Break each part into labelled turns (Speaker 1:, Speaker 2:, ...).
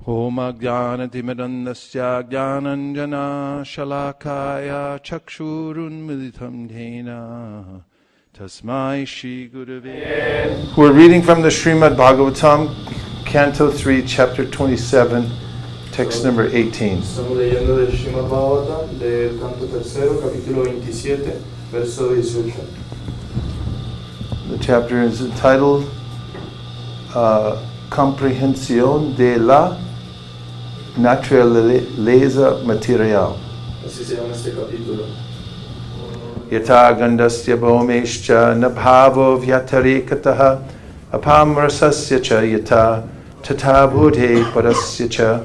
Speaker 1: Om Ajnanatimirandasya Jnananjana Shalakaya Chakshurunmilitam Dhena Tasmai Shri Gurave. We're reading from the Srimad Bhagavatam, Canto 3, Chapter 27, text number 18.
Speaker 2: Estamos leyendo del Srimad Bhagavatam, del canto tercero, capítulo 27, verso 18.
Speaker 1: The chapter is entitled Comprehensión de la Naturaleza Material.
Speaker 2: Así se llama este capítulo.
Speaker 1: Yata gandasya bhomescha nabhavo vyatarikataha apamrasasya cha yata tata budhe parasya cha.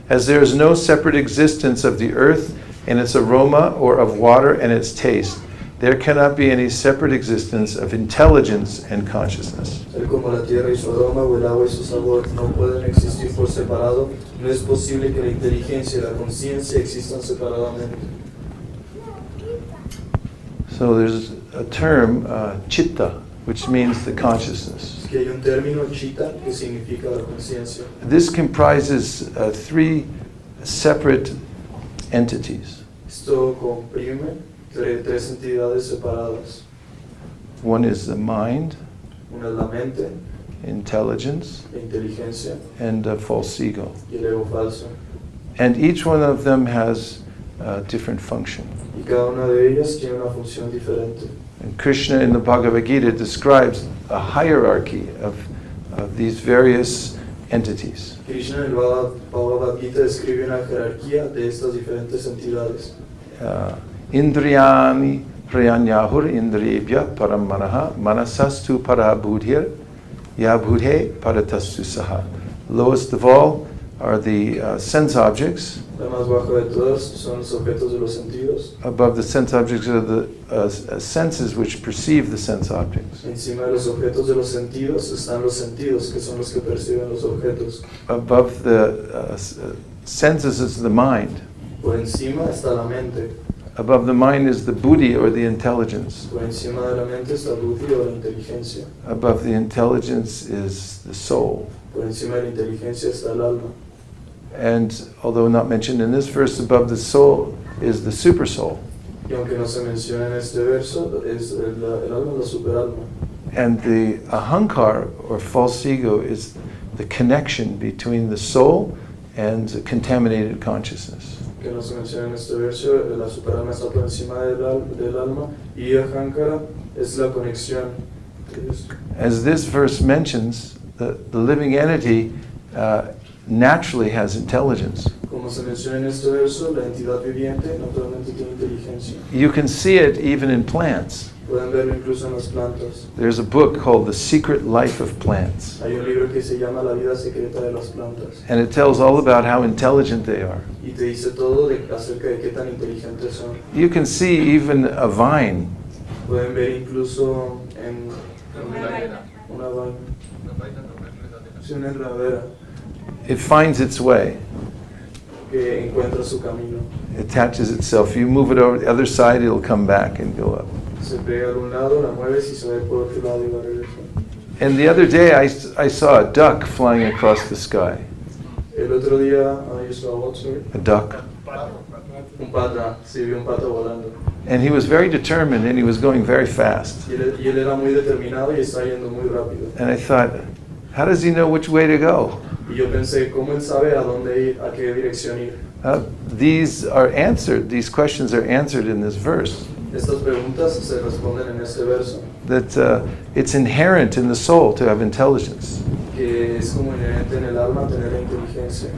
Speaker 1: As there is no separate existence of the earth and its aroma or of water and its taste, there cannot be any separate existence of intelligence and consciousness.
Speaker 2: Tal como la tierra y su aroma, o el agua y su sabor no pueden existir por separado, no es posible que la inteligencia y la conciencia existan separadamente.
Speaker 1: So there's a term, chitta, which means the consciousness.
Speaker 2: Es que hay un término, chitta, que significa la conciencia.
Speaker 1: This comprises three separate entities.
Speaker 2: Esto comprime tres entidades separadas.
Speaker 1: One is the mind,
Speaker 2: Una es la mente,
Speaker 1: intelligence,
Speaker 2: la inteligencia
Speaker 1: and a false ego.
Speaker 2: y el ego falso.
Speaker 1: And each one of them has a different function.
Speaker 2: Y cada una de ellas tiene una función diferente.
Speaker 1: And Krishna in the Bhagavad Gita describes a hierarchy of these various entities.
Speaker 2: Krishna en el Bhagavad Gita describe una jerarquía de estas diferentes entidades.
Speaker 1: Indriyani prayanyahur indriyebhya param manaha manasastu para budhir ya budhe paratastu saha. Lowest of all are the sense objects.
Speaker 2: La más baja de todas son los objetos de los sentidos.
Speaker 1: Above the sense objects are the senses which perceive the sense objects.
Speaker 2: Encima de los objetos de los sentidos están los sentidos, que son los que perciben los objetos.
Speaker 1: Above the senses is the mind.
Speaker 2: Por encima está la mente.
Speaker 1: Above the mind is the buddhi or the intelligence.
Speaker 2: Por encima de la mente está la buddhi o la inteligencia.
Speaker 1: Above the intelligence is the soul.
Speaker 2: Por encima de la inteligencia está el alma.
Speaker 1: And although not mentioned in this verse, above the soul is the super soul.
Speaker 2: Y aunque no se menciona en este verso, es el alma, la superalma.
Speaker 1: And the ahankar or false ego is the connection between the soul and the contaminated consciousness.
Speaker 2: Que no se menciona en este verso, la superalma está por encima del alma y ahankara es la conexión.
Speaker 1: As this verse mentions, the living entity naturally has intelligence.
Speaker 2: Como se menciona en este verso, la entidad viviente naturalmente tiene inteligencia.
Speaker 1: You can see it even in plants.
Speaker 2: Pueden verlo incluso en las plantas.
Speaker 1: There's a book called The Secret Life of Plants.
Speaker 2: Hay un libro que se llama La vida secreta de las plantas.
Speaker 1: And it tells all about how intelligent they are.
Speaker 2: Y te dice todo acerca de qué tan inteligentes son.
Speaker 1: You can see even a vine.
Speaker 2: Pueden ver incluso en una vaina. Sí, una enredadera
Speaker 1: It finds its way.
Speaker 2: que encuentra su camino.
Speaker 1: It attaches itself. You move it over the other side, it'll come back and go up.
Speaker 2: Se pega a un lado, la mueves y se ve por otro lado y va a regresar.
Speaker 1: And the other day I saw a duck flying across the sky.
Speaker 2: El otro día, yo estaba watching
Speaker 1: A duck.
Speaker 2: un pata, sí, vi un pato volando.
Speaker 1: And he was very determined and he was going very fast.
Speaker 2: Y él era muy determinado y estaba yendo muy rápido.
Speaker 1: And I thought, how does he know which way to go?
Speaker 2: Y yo pensé, ¿cómo él sabe a dónde ir, a qué dirección ir?
Speaker 1: These questions are answered in this verse.
Speaker 2: Estas preguntas se responden en este verso.
Speaker 1: That it's inherent in the soul to have intelligence.
Speaker 2: Que es como inherente en el alma tener la inteligencia.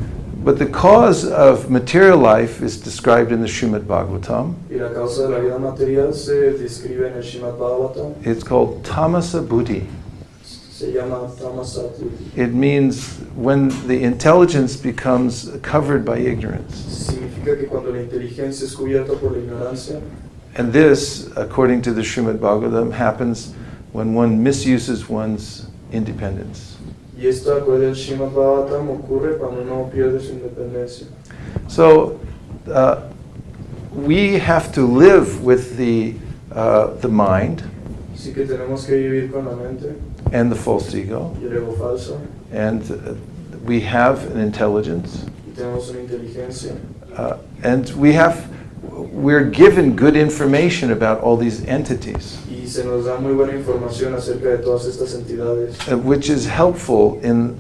Speaker 1: But the cause of material life is described in the Srimad Bhagavatam.
Speaker 2: Y la causa de la vida material se describe en el Srimad Bhagavatam.
Speaker 1: It's called tamasa buddhi.
Speaker 2: Se llama tamasa buddhi.
Speaker 1: It means when the intelligence becomes covered by ignorance.
Speaker 2: Significa que cuando la inteligencia es cubierta por la ignorancia.
Speaker 1: And this, according to the Srimad Bhagavatam, happens when one misuses one's independence.
Speaker 2: Y esto, acuerdo al Srimad Bhagavatam, ocurre cuando uno pierde su independencia.
Speaker 1: So we have to live with the mind.
Speaker 2: Así que tenemos que vivir con la mente
Speaker 1: and the false ego.
Speaker 2: y el ego falso.
Speaker 1: And we have an intelligence,
Speaker 2: y tenemos una inteligencia,
Speaker 1: and we're given good information about all these entities,
Speaker 2: y se nos da muy buena información acerca de todas estas entidades,
Speaker 1: which is helpful in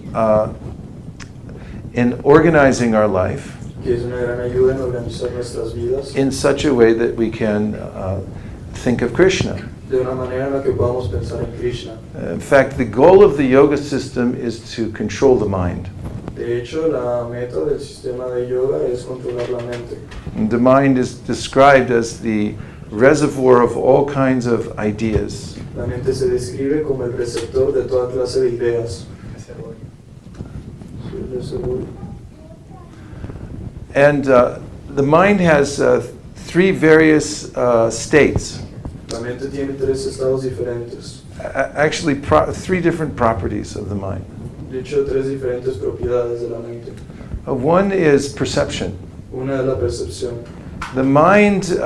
Speaker 1: organizing our life
Speaker 2: que es una gran ayuda en organizar nuestras vidas
Speaker 1: in such a way that we can think of Krishna.
Speaker 2: de una manera en la que podamos pensar en Krishna.
Speaker 1: In fact, the goal of the yoga system is to control the mind.
Speaker 2: De hecho, la meta del sistema de yoga es controlar la mente.
Speaker 1: And the mind is described as the reservoir of all kinds of ideas.
Speaker 2: La mente se describe como el receptor de toda clase de ideas.
Speaker 1: And the mind has three various states.
Speaker 2: La mente tiene tres estados diferentes.
Speaker 1: Actually, three different properties of the mind.
Speaker 2: De hecho, tres diferentes propiedades de la mente.
Speaker 1: One is perception.
Speaker 2: Una es la percepción.
Speaker 1: The mind,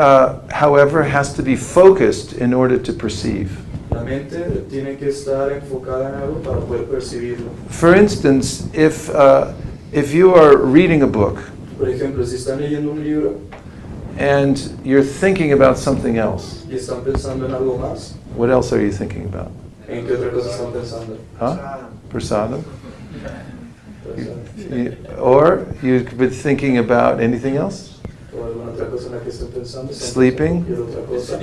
Speaker 1: however, has to be focused in order to perceive.
Speaker 2: La mente tiene que estar enfocada en algo para poder percibirlo.
Speaker 1: For instance, if you are reading a book
Speaker 2: Por ejemplo, si están leyendo un libro
Speaker 1: and you're thinking about something else,
Speaker 2: y están pensando en algo más,
Speaker 1: what else are you thinking about?
Speaker 2: ¿en qué otra cosa están pensando?
Speaker 1: Huh? Prasadam? Or you could be thinking about anything else?
Speaker 2: O alguna otra cosa en la que estén pensando.
Speaker 1: Sleeping?
Speaker 2: Y otra cosa,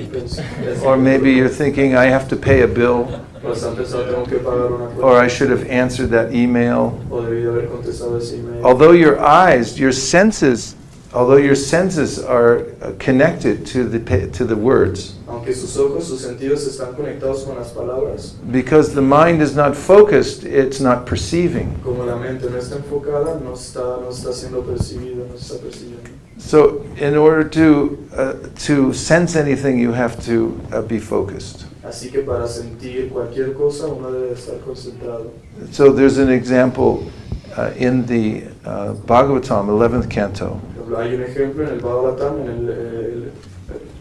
Speaker 1: Or maybe you're thinking, I have to pay a bill,
Speaker 2: o están pensando, tengo que pagar una cuenta.
Speaker 1: or I should have answered that email.
Speaker 2: O debí de haber contestado ese email.
Speaker 1: Although your eyes, your senses are connected to the words,
Speaker 2: Aunque sus ojos, sus sentidos están conectados con las palabras,
Speaker 1: because the mind is not focused, it's not perceiving.
Speaker 2: como la mente no está enfocada, no está siendo percibida, no está percibiendo.
Speaker 1: So in order to sense anything, you have to be focused.
Speaker 2: Así que para sentir cualquier cosa, uno debe estar concentrado.
Speaker 1: So there's an example in the Bhagavatam, 11th canto,
Speaker 2: Hay un ejemplo en el Bhagavatam, en el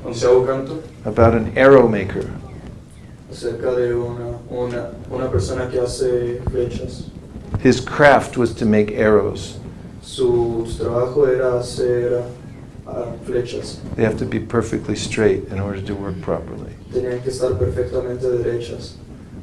Speaker 2: 11º canto,
Speaker 1: about an arrow maker.
Speaker 2: acerca de una persona que hace flechas.
Speaker 1: His craft was to make arrows.
Speaker 2: Su trabajo era hacer flechas.
Speaker 1: They have to be perfectly straight in order to work properly.
Speaker 2: Tenían que estar perfectamente derechas.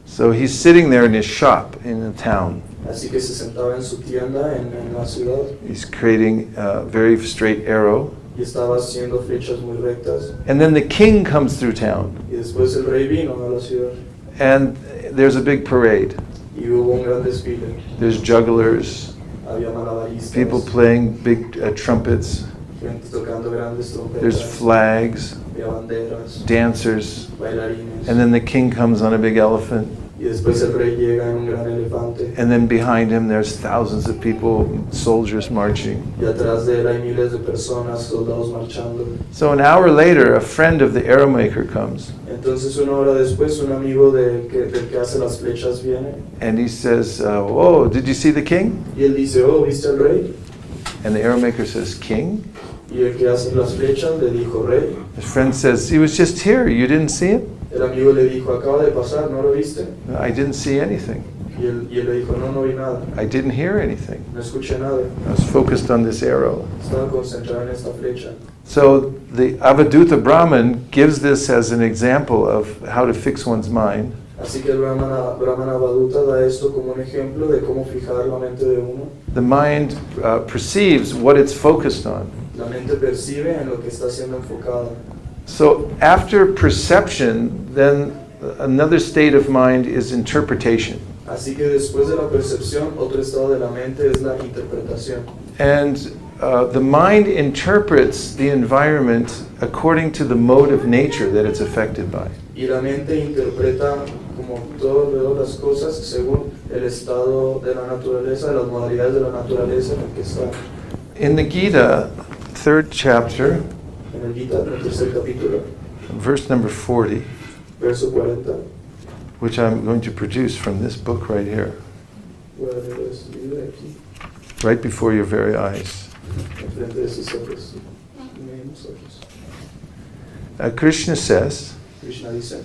Speaker 1: So he's sitting there in his shop in the town.
Speaker 2: Así que se sentaba en su tienda en la ciudad
Speaker 1: He's creating a very straight arrow.
Speaker 2: y estaba haciendo flechas muy rectas.
Speaker 1: And then the king comes through town.
Speaker 2: Y después el rey vino a la ciudad
Speaker 1: And there's a big parade.
Speaker 2: y hubo un gran desfile.
Speaker 1: There's jugglers,
Speaker 2: Había malabaristas,
Speaker 1: people playing big trumpets.
Speaker 2: gente tocando grandes
Speaker 1: There's
Speaker 2: trompetas,
Speaker 1: flags,
Speaker 2: había banderas,
Speaker 1: dancers.
Speaker 2: bailarines.
Speaker 1: And then the king comes on a big elephant.
Speaker 2: Y después el rey llega en un gran elefante.
Speaker 1: And then behind him there's thousands of people, soldiers marching.
Speaker 2: Y atrás de él hay miles de personas, soldados marchando.
Speaker 1: So an hour later, a friend of the arrow maker comes.
Speaker 2: Entonces una hora después un amigo del que hace las flechas viene
Speaker 1: And he says, "Oh, did you see the king?"
Speaker 2: y él dice, oh, ¿viste al rey?
Speaker 1: And the arrow maker says, "King?"
Speaker 2: Y el que hace las flechas le dijo, rey.
Speaker 1: His friend says, "He was just here. You didn't see him?"
Speaker 2: El amigo le dijo, acaba de pasar, ¿no lo viste?
Speaker 1: "I didn't see anything.
Speaker 2: Y él le dijo, no vi nada,
Speaker 1: I didn't hear anything.
Speaker 2: no escuché nada.
Speaker 1: I was focused on this arrow."
Speaker 2: Estaba concentrado en esta flecha.
Speaker 1: So the Avaduta Brahman gives this as an example of how to fix one's mind.
Speaker 2: Así que el Brahmana Avaduta da esto como un ejemplo de cómo fijar la mente de uno.
Speaker 1: The mind perceives what it's focused on.
Speaker 2: La mente percibe en lo que está siendo enfocada.
Speaker 1: So after perception, then another state of mind is interpretation.
Speaker 2: Así que después de la percepción, otro estado de la mente es la interpretación.
Speaker 1: And the mind interprets the environment according to the mode of nature that it's affected by.
Speaker 2: Y la mente interpreta como todas las cosas según el estado de la naturaleza, de las modalidades de la naturaleza en el que está.
Speaker 1: In the Gita, 3rd chapter,
Speaker 2: En el Gita, en el tercer capítulo,
Speaker 1: verse number 40,
Speaker 2: verso 40,
Speaker 1: which I'm going to produce from this book right here,
Speaker 2: voy a leer este libro aquí,
Speaker 1: right before your very eyes.
Speaker 2: enfrente de sus ojos, mismos ojos.
Speaker 1: Krishna says,
Speaker 2: Krishna dice,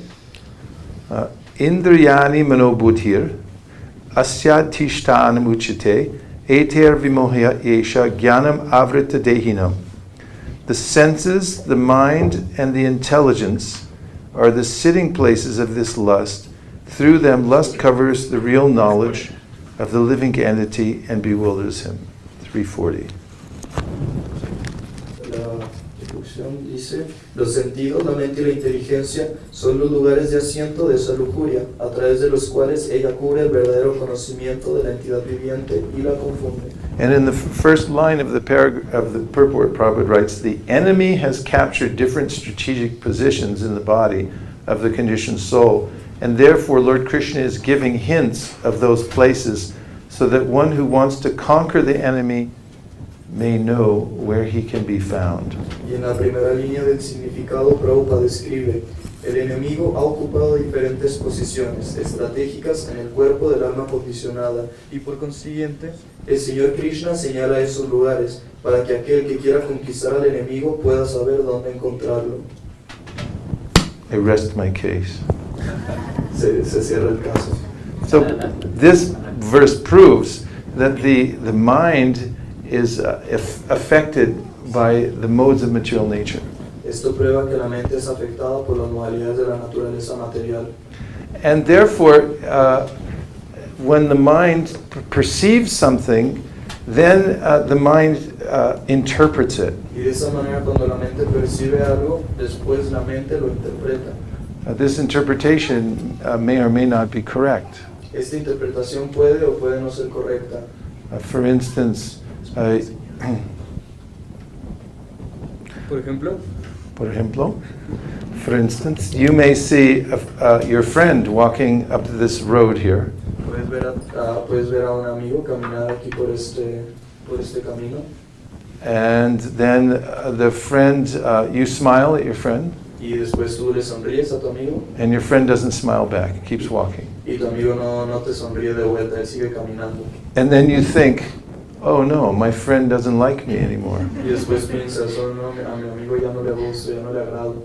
Speaker 1: Indriyani manobudhir asyadhishtanam uchite eter vimohya yesha jnanam avrita dehinam. The senses, the mind, and the intelligence are the sitting places of this lust. Through them, lust covers the real knowledge of the living entity and bewilders him. 340.
Speaker 2: La introducción dice, los sentidos, la mente y la inteligencia son los lugares de asiento de esa lujuria, a través de los cuales ella cubre el verdadero conocimiento de la entidad viviente y la confunde.
Speaker 1: And in the first line of the purport, Prabhupada writes, the enemy has captured different strategic positions in the body of the conditioned soul, and therefore Lord Krishna is giving hints of those places so that one who wants to conquer the enemy may know where he can be found.
Speaker 2: Y en la primera línea del significado, Prabhupada describe, el enemigo ha ocupado diferentes posiciones estratégicas en el cuerpo del alma condicionada y por consiguiente el Señor Krishna señala esos lugares para que aquel que quiera conquistar al enemigo pueda saber dónde encontrarlo.
Speaker 1: I rest my case.
Speaker 2: Se cierra el caso.
Speaker 1: So this verse proves that the mind is affected by the modes of material nature.
Speaker 2: Esto prueba que la mente es afectada por las modalidades de la naturaleza material.
Speaker 1: And therefore, when the mind perceives something, then the mind interprets it.
Speaker 2: Y de esa manera, cuando la mente percibe algo, después la mente lo interpreta.
Speaker 1: This interpretation may or may not be correct.
Speaker 2: Esta interpretación puede o puede no ser correcta.
Speaker 1: For instance,
Speaker 2: Por ejemplo,
Speaker 1: for instance, you may see your friend walking up this road here,
Speaker 2: puedes ver a un amigo caminar aquí por este camino
Speaker 1: and then the friend, you smile at your friend,
Speaker 2: y después tú le sonríes a tu amigo
Speaker 1: and your friend doesn't smile back, he keeps walking.
Speaker 2: y tu amigo no te sonríe de vuelta, él sigue caminando.
Speaker 1: And then you think, oh no, my friend doesn't like me anymore.
Speaker 2: Y después piensas, oh no, a mi amigo ya no le gusto, ya no le agrado.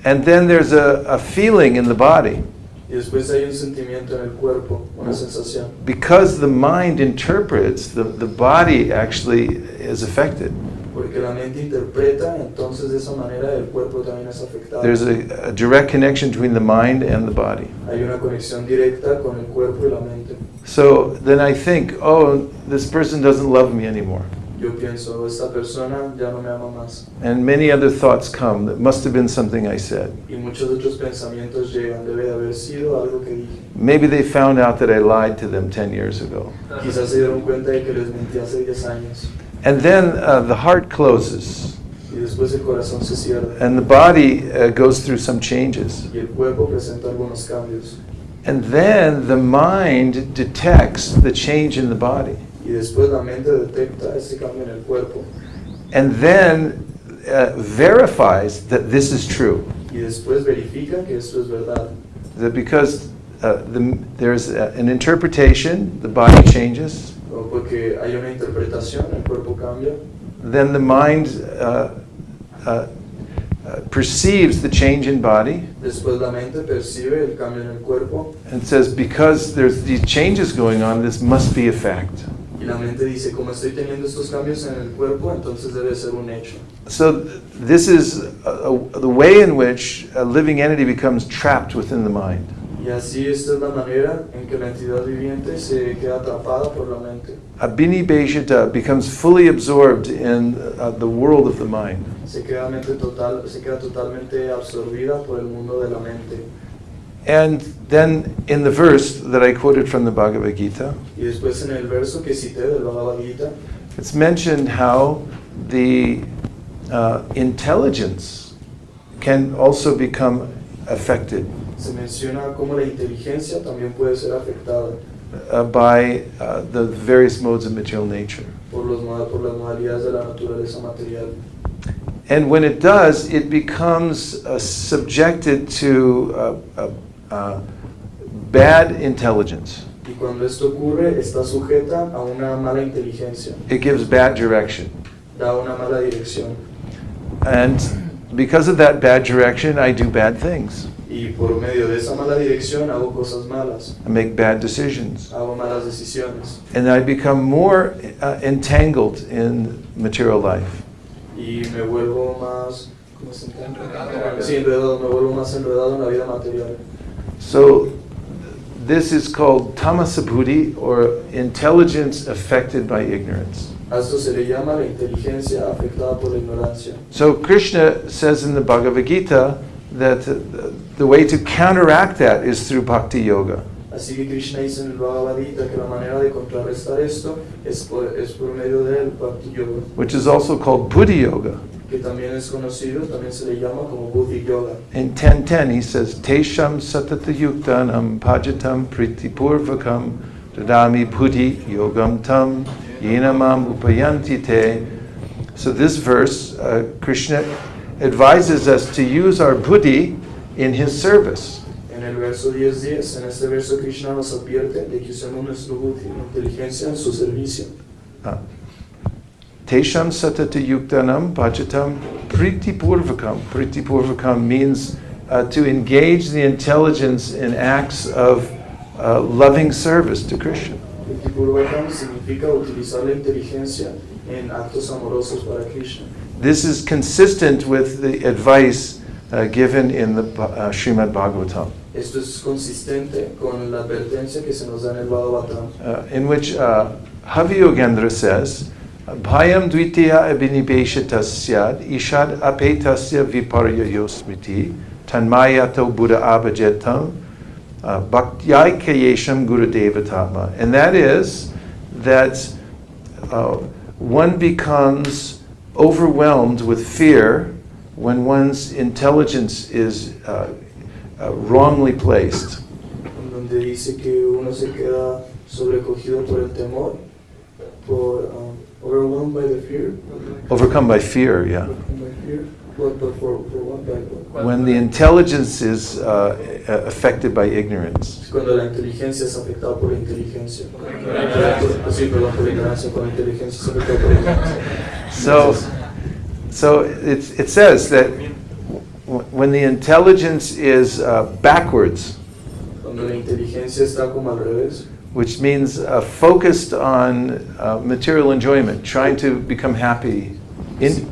Speaker 1: And then there's a feeling in the body.
Speaker 2: Y después hay un sentimiento en el cuerpo, una sensación.
Speaker 1: Because the mind interprets, the body actually is affected.
Speaker 2: Porque la mente interpreta, entonces de esa manera el cuerpo también es afectado.
Speaker 1: There's a direct connection between the mind and the body.
Speaker 2: Hay una conexión directa con el cuerpo y la mente.
Speaker 1: So then I think, oh, this person doesn't love me anymore.
Speaker 2: Yo pienso, esta persona ya no me ama más.
Speaker 1: And many other thoughts come that must have been something I said.
Speaker 2: Y muchos otros pensamientos llegan, debe de haber sido algo que dije.
Speaker 1: Maybe they found out that I lied to them 10 years ago.
Speaker 2: Quizás se dieron cuenta de que les mentí hace 10 años.
Speaker 1: And then the heart closes.
Speaker 2: Y después el corazón se cierra.
Speaker 1: And the body goes through some changes.
Speaker 2: Y el cuerpo presenta algunos cambios.
Speaker 1: And then the mind detects the change in the body.
Speaker 2: Y después la mente detecta ese cambio en el cuerpo.
Speaker 1: And then verifies that this is true.
Speaker 2: Y después verifica que esto es verdad.
Speaker 1: That because there's an interpretation, the body changes.
Speaker 2: O porque hay una interpretación, el cuerpo cambia.
Speaker 1: Then the mind perceives the change in body.
Speaker 2: Después la mente percibe el cambio en el cuerpo.
Speaker 1: And says, because there's these changes going on, this must be a fact.
Speaker 2: Y la mente dice, como estoy teniendo estos cambios en el cuerpo, entonces debe ser un hecho.
Speaker 1: So this is the way in which a living entity becomes trapped within the mind.
Speaker 2: Y así esta es la manera en que la entidad viviente se queda atrapada por la mente.
Speaker 1: Abhini Bejita becomes fully absorbed in the world of the mind.
Speaker 2: Se queda totalmente absorbida por el mundo de la mente.
Speaker 1: And then in the verse that I quoted from the Bhagavad Gita,
Speaker 2: Y después en el verso que cité del Bhagavad Gita,
Speaker 1: it's mentioned how the intelligence can also become affected
Speaker 2: se menciona cómo la inteligencia también puede ser afectada
Speaker 1: by the various modes of material nature.
Speaker 2: por las modalidades de la naturaleza material.
Speaker 1: And when it does, it becomes subjected to bad intelligence.
Speaker 2: Y cuando esto ocurre, está sujeta a una mala inteligencia,
Speaker 1: It gives bad direction.
Speaker 2: da una mala dirección.
Speaker 1: And because of that bad direction, I do bad things.
Speaker 2: Y por medio de esa mala dirección hago cosas malas,
Speaker 1: I make bad decisions.
Speaker 2: hago malas decisiones.
Speaker 1: And I become more entangled in material life.
Speaker 2: Y me vuelvo más, ¿cómo se llama? Sí, enredado, me vuelvo más enredado en la vida material.
Speaker 1: So this is called tamasa buddhi, or intelligence affected by ignorance.
Speaker 2: A esto se le llama la inteligencia afectada por la ignorancia.
Speaker 1: So Krishna says in the Bhagavad Gita that the way to counteract that is through bhakti yoga.
Speaker 2: Así que Krishna dice en el Bhagavad Gita que la manera de contrarrestar esto es por medio del Bhakti Yoga,
Speaker 1: Which is also called buddhi yoga.
Speaker 2: que también es conocido, también se le llama como Buddhi Yoga.
Speaker 1: In 10.10 he says, Tesham satata yuktanam pajatam pritipurvakam dadami buddhi yogam tam yenamam upayanti te. So this verse, Krishna advises us to use our buddhi in his service.
Speaker 2: En el verso 10.10, en este verso Krishna nos advierte de que usemos nuestro buddhi, inteligencia en su servicio.
Speaker 1: Tesham satata yuktanam pajatam pritipurvakam. Pritipurvakam means to engage the intelligence in acts of loving service to Krishna.
Speaker 2: Pritipurvakam significa utilizar la inteligencia en actos amorosos para Krishna.
Speaker 1: This is consistent with the advice given in the Srimad Bhagavatam,
Speaker 2: Esto es consistente con la advertencia que se nos da en el Bhagavatam,
Speaker 1: in which Haviyogendra says, Bhayam dvitiya abhinibeshatasya ishad apetasya viparyayosmiti tanmayato buddha abhajetam bhaktyayakayesham gurudevatama. And that is that one becomes overwhelmed with fear when one's intelligence is wrongly placed.
Speaker 2: en donde dice que uno se queda sobrecogido por el temor, por overwhelmed by the fear.
Speaker 1: Overcome by fear, yeah.
Speaker 2: Overcome by fear. But for what? By what?
Speaker 1: When the intelligence is affected by ignorance.
Speaker 2: Cuando la inteligencia es afectada por la inteligencia. Sí, perdón, por la ignorancia, cuando la inteligencia es afectada por la ignorancia.
Speaker 1: So it says that when the intelligence is backwards,
Speaker 2: Cuando la inteligencia está como al revés,
Speaker 1: which means focused on material enjoyment, trying to become happy,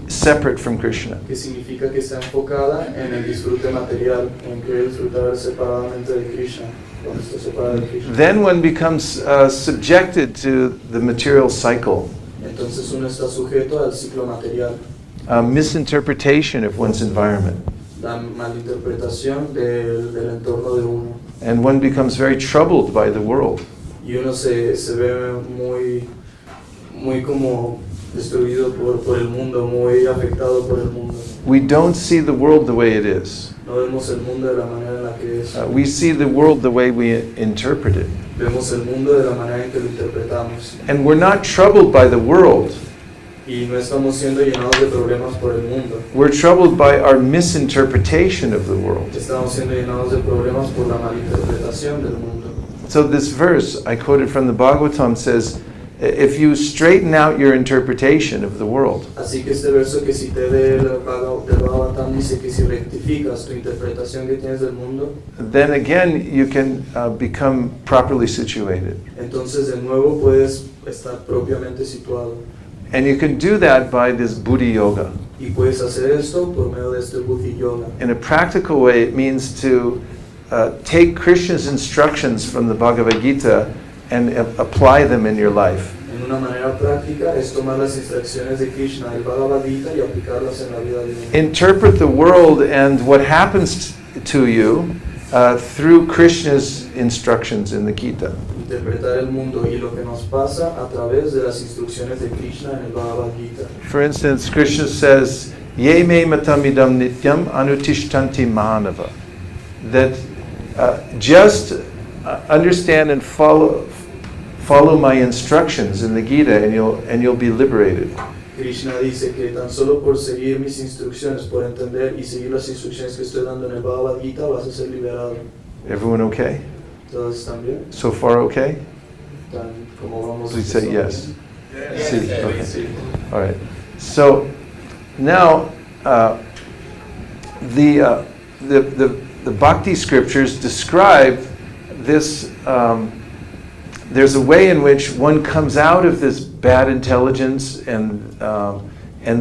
Speaker 1: separate from Krishna.
Speaker 2: que significa que está enfocada en el disfrute material, en querer disfrutar separadamente de Krishna, cuando está separada de Krishna.
Speaker 1: Then one becomes subjected to the material cycle,
Speaker 2: Entonces uno está sujeto al ciclo material,
Speaker 1: misinterpretation of one's environment,
Speaker 2: la malinterpretación del entorno de uno.
Speaker 1: and one becomes very troubled by the world.
Speaker 2: Y uno se ve muy como destruido por el mundo, muy afectado por el mundo.
Speaker 1: We don't see the world the way it is.
Speaker 2: No vemos el mundo de la manera en la que es.
Speaker 1: We see the world the way we interpret it.
Speaker 2: Vemos el mundo de la manera en que lo interpretamos.
Speaker 1: And we're not troubled by the world.
Speaker 2: Y no estamos siendo llenados de problemas por el mundo.
Speaker 1: We're troubled by our misinterpretation of the world.
Speaker 2: Estamos siendo llenados de problemas por la malinterpretación del mundo.
Speaker 1: So this verse I quoted from the Bhagavatam says, if you straighten out your interpretation of the world,
Speaker 2: Así que este verso que cité del Bhagavatam dice que si rectificas tu interpretación que tienes del mundo,
Speaker 1: then again you can become properly situated.
Speaker 2: entonces de nuevo puedes estar propiamente situado.
Speaker 1: And you can do that by this buddhi yoga.
Speaker 2: Y puedes hacer esto por medio de este Buddhi Yoga.
Speaker 1: In a practical way, it means to take Krishna's instructions from the Bhagavad Gita and apply them in your life.
Speaker 2: En una manera práctica es tomar las instrucciones de Krishna del Bhagavad Gita y aplicarlas en la vida de uno.
Speaker 1: Interpret the world and what happens to you through Krishna's instructions in the Gita.
Speaker 2: Interpretar el mundo y lo que nos pasa a través de las instrucciones de Krishna en el Bhagavad Gita.
Speaker 1: For instance, Krishna says, Ye me matamidam nityam anutishtanti mahanava. That just understand and follow my instructions in the Gita and you'll be liberated.
Speaker 2: Krishna dice que tan solo por seguir mis instrucciones, por entender y seguir las instrucciones que estoy dando en el Bhagavad Gita, vas a ser liberado.
Speaker 1: Everyone okay?
Speaker 2: ¿Todos están bien?
Speaker 1: So far okay?
Speaker 2: ¿Tan como vamos?
Speaker 1: Please say yes. Sí, okay.
Speaker 2: Sí.
Speaker 1: All right. So now the the Bhakti scriptures describe this. There's a way in which one comes out of this bad intelligence and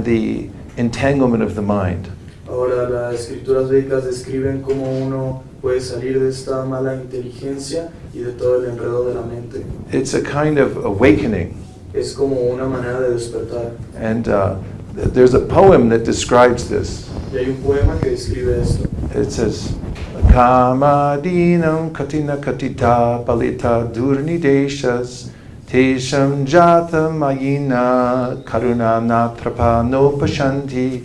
Speaker 1: the entanglement of the mind.
Speaker 2: Ahora, las escrituras védicas describen cómo uno puede salir de esta mala inteligencia y de todo el enredo de la mente.
Speaker 1: It's a kind of awakening.
Speaker 2: Es como una manera de despertar.
Speaker 1: And there's a poem that describes this.
Speaker 2: Y hay un poema que describe esto.
Speaker 1: It says, Kamadinam katina katita palita durnideshas tesham jata mayina karuna natrapa no pashanti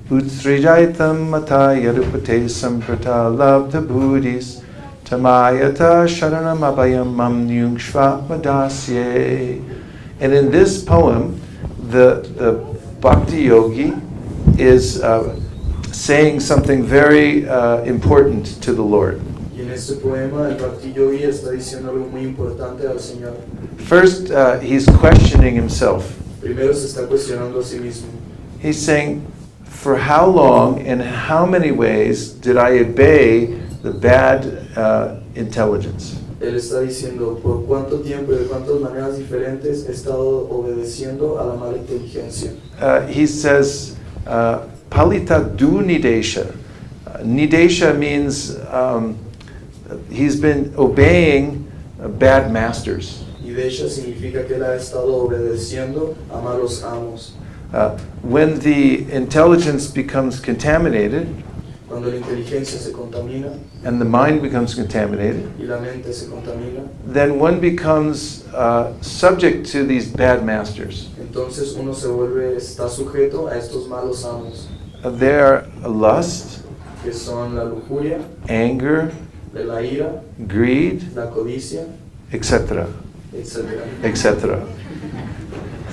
Speaker 1: utsrijaitam matayarupate samprata labdha buddhis tamayata sharanam abhayam mam nyungshva madasye. And in this poem, the Bhakti Yogi is saying something very important to the Lord.
Speaker 2: Y en este poema el Bhakti Yogi está diciendo algo muy importante al Señor.
Speaker 1: First, he's questioning himself.
Speaker 2: Primero se está cuestionando a sí mismo.
Speaker 1: He's saying, for how long and how many ways did I obey the bad intelligence?
Speaker 2: Él está diciendo por cuánto tiempo y de cuántas maneras diferentes he estado obedeciendo a la mala inteligencia.
Speaker 1: He says, Palita du nidesha. Nidesha means he's been obeying bad masters.
Speaker 2: Y desha significa que él ha estado obedeciendo a malos amos.
Speaker 1: When the intelligence becomes contaminated
Speaker 2: Cuando la inteligencia se contamina
Speaker 1: and the mind becomes contaminated,
Speaker 2: y la mente se contamina,
Speaker 1: then one becomes subject to these bad masters.
Speaker 2: entonces uno está sujeto a estos malos amos,
Speaker 1: They're lust,
Speaker 2: que son la lujuria,
Speaker 1: anger,
Speaker 2: la ira,
Speaker 1: greed,
Speaker 2: la codicia,
Speaker 1: etc.,
Speaker 2: etc.
Speaker 1: etc.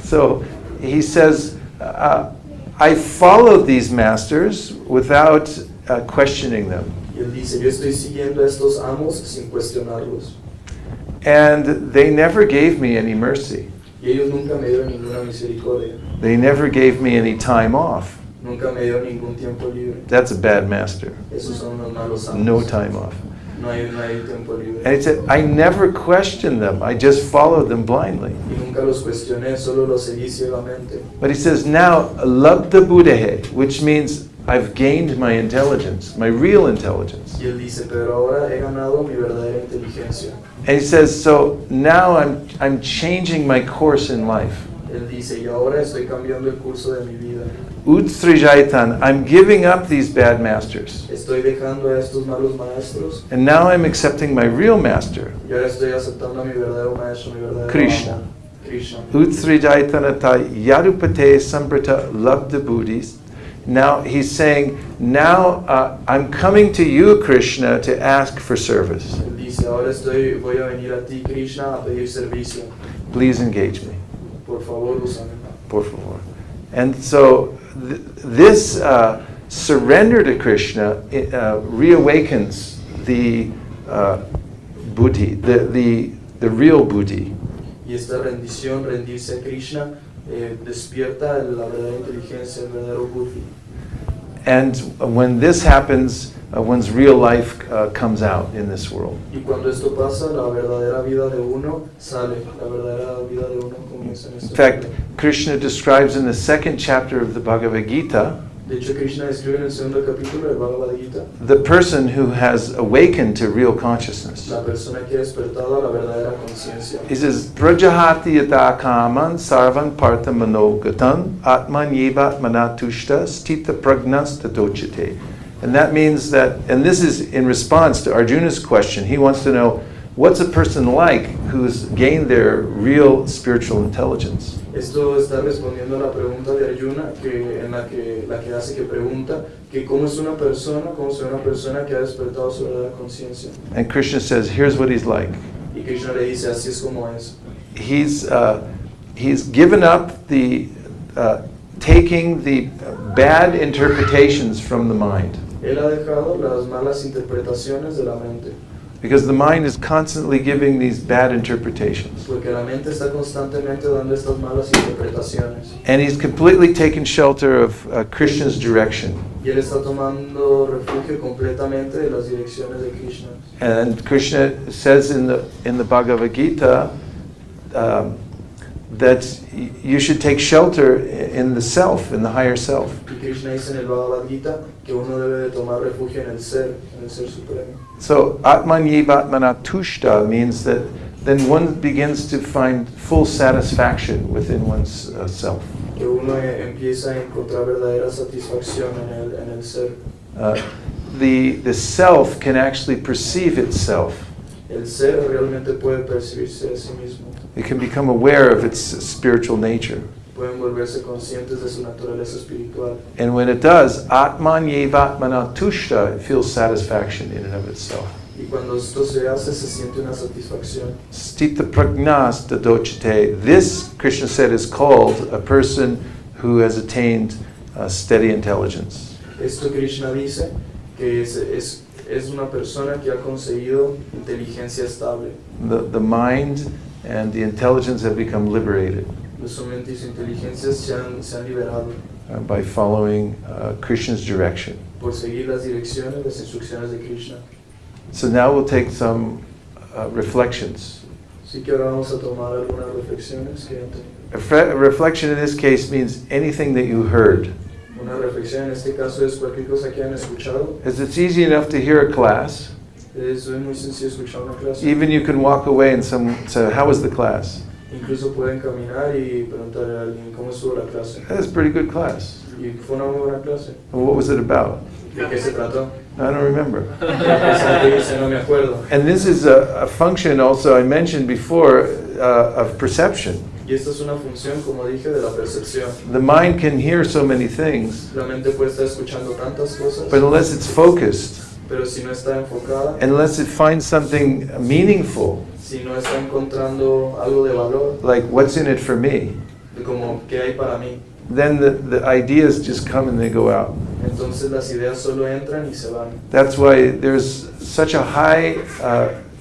Speaker 1: So he says, I followed these masters without questioning them.
Speaker 2: Y él dice, yo estoy siguiendo a estos amos sin cuestionarlos.
Speaker 1: And they never gave me any mercy.
Speaker 2: Y ellos nunca me dieron ninguna misericordia,
Speaker 1: They never gave me any time off.
Speaker 2: nunca me dieron ningún tiempo libre.
Speaker 1: That's a bad master.
Speaker 2: Esos son los malos amos.
Speaker 1: No time off.
Speaker 2: No hay tiempo libre.
Speaker 1: And he said, I never questioned them. I just followed them blindly.
Speaker 2: Y nunca los cuestioné, solo los seguí ciegamente.
Speaker 1: But he says, now, labdha buddhahe, which means I've gained my intelligence, my real intelligence.
Speaker 2: Y él dice, pero ahora he ganado mi verdadera inteligencia.
Speaker 1: And he says, so now I'm changing my course in life.
Speaker 2: Él dice, y ahora estoy cambiando el curso de mi vida.
Speaker 1: Utsrijaitan, I'm giving up these bad masters.
Speaker 2: Estoy dejando a estos malos maestros
Speaker 1: And now I'm accepting my real master,
Speaker 2: y ahora estoy aceptando a mi verdadero maestro, mi verdadero
Speaker 1: Krishna.
Speaker 2: amo, Krishna.
Speaker 1: Utsrijaitanata yarupate samprata labdha buddhis. Now he's saying, now I'm coming to you, Krishna, to ask for service.
Speaker 2: Él dice, ahora voy a venir a ti, Krishna, a pedir servicio.
Speaker 1: Please engage me.
Speaker 2: Por favor, úsame.
Speaker 1: Por favor. And so this surrender to Krishna reawakens the buddhi, the real buddhi.
Speaker 2: Y esta rendición, rendirse a Krishna, despierta la verdadera inteligencia, el verdadero buddhi.
Speaker 1: And when this happens, one's real life comes out in this world.
Speaker 2: Y cuando esto pasa, la verdadera vida de uno sale, la verdadera vida de uno comienza en
Speaker 1: In
Speaker 2: este
Speaker 1: fact,
Speaker 2: mundo.
Speaker 1: Krishna describes in the second chapter of the Bhagavad Gita
Speaker 2: De hecho, Krishna describe en el segundo capítulo del Bhagavad Gita
Speaker 1: the person who has awakened to real consciousness.
Speaker 2: la persona que ha despertado a la verdadera conciencia.
Speaker 1: He says, Prajahati yata kaman sarvan partha manogatan atman yevat manatushta stita pragnas tatochite. And that means that, and this is in response to Arjuna's question, he wants to know, what's a person like who's gained their real spiritual intelligence?
Speaker 2: Esto está respondiendo a la pregunta de Arjuna, la que hace que pregunta que cómo es una persona que ha despertado su verdadera conciencia.
Speaker 1: And Krishna says, here's what he's like.
Speaker 2: Y Krishna le dice, así es como es.
Speaker 1: He's given up the taking the bad interpretations from the mind.
Speaker 2: Él ha dejado las malas interpretaciones de la mente,
Speaker 1: Because the mind is constantly giving these bad interpretations.
Speaker 2: porque la mente está constantemente dando estas malas interpretaciones.
Speaker 1: And he's completely taken shelter of Krishna's direction.
Speaker 2: Y él está tomando refugio completamente de las direcciones de Krishna.
Speaker 1: And Krishna says in the Bhagavad Gita that you should take shelter in the self, in the higher self.
Speaker 2: Y Krishna dice en el Bhagavad Gita que uno debe de tomar refugio en el ser supremo.
Speaker 1: So Atmanyevatmana tushta means that then one begins to find full satisfaction within one's self.
Speaker 2: Que uno empieza a encontrar verdadera satisfacción en el ser.
Speaker 1: The self can actually perceive itself.
Speaker 2: El ser realmente puede percibirse a sí mismo.
Speaker 1: It can become aware of its spiritual nature.
Speaker 2: Pueden volverse conscientes de su naturaleza espiritual.
Speaker 1: And when it does, Atmanyevatmana tushta, it feels satisfaction in and of itself.
Speaker 2: Y cuando esto se hace, se siente una satisfacción.
Speaker 1: Stita pragnas dadochite. This, Krishna said, is called a person who has attained steady intelligence.
Speaker 2: Esto Krishna dice que es una persona que ha conseguido inteligencia estable.
Speaker 1: The mind and the intelligence have become liberated
Speaker 2: Su mente y su inteligencia se han liberado
Speaker 1: by following Krishna's direction.
Speaker 2: por seguir las direcciones, las instrucciones de Krishna.
Speaker 1: So now we'll take some reflections.
Speaker 2: Así que ahora vamos a tomar algunas reflexiones que han tenido.
Speaker 1: A reflection in this case means anything that you heard.
Speaker 2: Una reflexión en este caso es cualquier cosa que han escuchado.
Speaker 1: As it's easy enough to hear a class.
Speaker 2: Es muy sencillo escuchar una clase.
Speaker 1: Even you can walk away and say, how was the class?
Speaker 2: Incluso pueden caminar y preguntarle a alguien cómo estuvo la clase.
Speaker 1: That's a pretty good class.
Speaker 2: Y fue una muy buena clase.
Speaker 1: Well, what was it about?
Speaker 2: ¿De qué se trató?
Speaker 1: I don't remember.
Speaker 2: No me acuerdo.
Speaker 1: And this is a function also I mentioned before of perception.
Speaker 2: Y esta es una función, como dije, de la percepción.
Speaker 1: The mind can hear so many things,
Speaker 2: La mente puede estar escuchando tantas cosas,
Speaker 1: but unless it's focused,
Speaker 2: pero si no está enfocada,
Speaker 1: unless it finds something meaningful,
Speaker 2: si no está encontrando algo de valor,
Speaker 1: like what's in it for me,
Speaker 2: de como qué hay para mí,
Speaker 1: then the ideas just come and they go out.
Speaker 2: entonces las ideas solo entran y se van.
Speaker 1: That's why there's such a high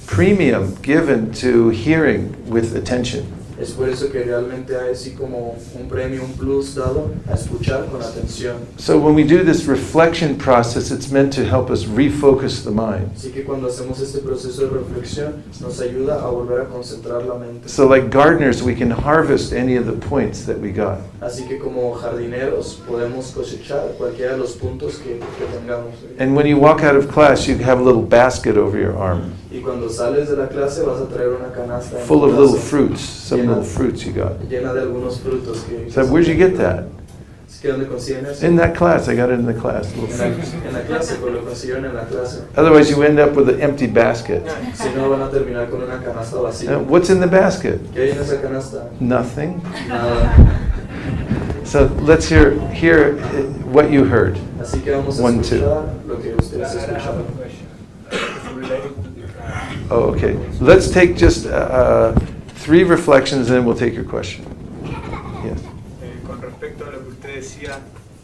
Speaker 1: premium given to hearing with attention.
Speaker 2: Es por eso que realmente hay así como un premio, un plus dado a escuchar con atención.
Speaker 1: So when we do this reflection process, it's meant to help us refocus the mind.
Speaker 2: Así que cuando hacemos este proceso de reflexión, nos ayuda a volver a concentrar la mente.
Speaker 1: So like gardeners, we can harvest any of the points that we got.
Speaker 2: Así que como jardineros podemos cosechar cualquiera de los puntos que tengamos.
Speaker 1: And when you walk out of class, you have a little basket over your arm,
Speaker 2: Y cuando sales de la clase vas a traer una canasta en
Speaker 1: full
Speaker 2: tu
Speaker 1: of little
Speaker 2: brazo,
Speaker 1: fruits, some little fruits you got.
Speaker 2: llena de algunos frutos que...
Speaker 1: So where'd you get that?
Speaker 2: ¿Es que dónde consiguen eso?
Speaker 1: In that class, I got it in the class, little fruits.
Speaker 2: En la clase, pues lo consiguieron en la clase.
Speaker 1: Otherwise, you end up with an empty basket.
Speaker 2: Si no, van a terminar con una canasta vacía.
Speaker 1: What's in the basket?
Speaker 2: ¿Qué hay en esa canasta?
Speaker 1: Nothing.
Speaker 2: Nada.
Speaker 1: So let's hear what you heard.
Speaker 2: Así que vamos a
Speaker 1: 1, 2.
Speaker 2: escuchar lo que ustedes escucharon.
Speaker 1: Oh, okay. Let's take just 3 reflections, and then we'll take your question. Yes.
Speaker 3: Con respecto a lo que usted decía,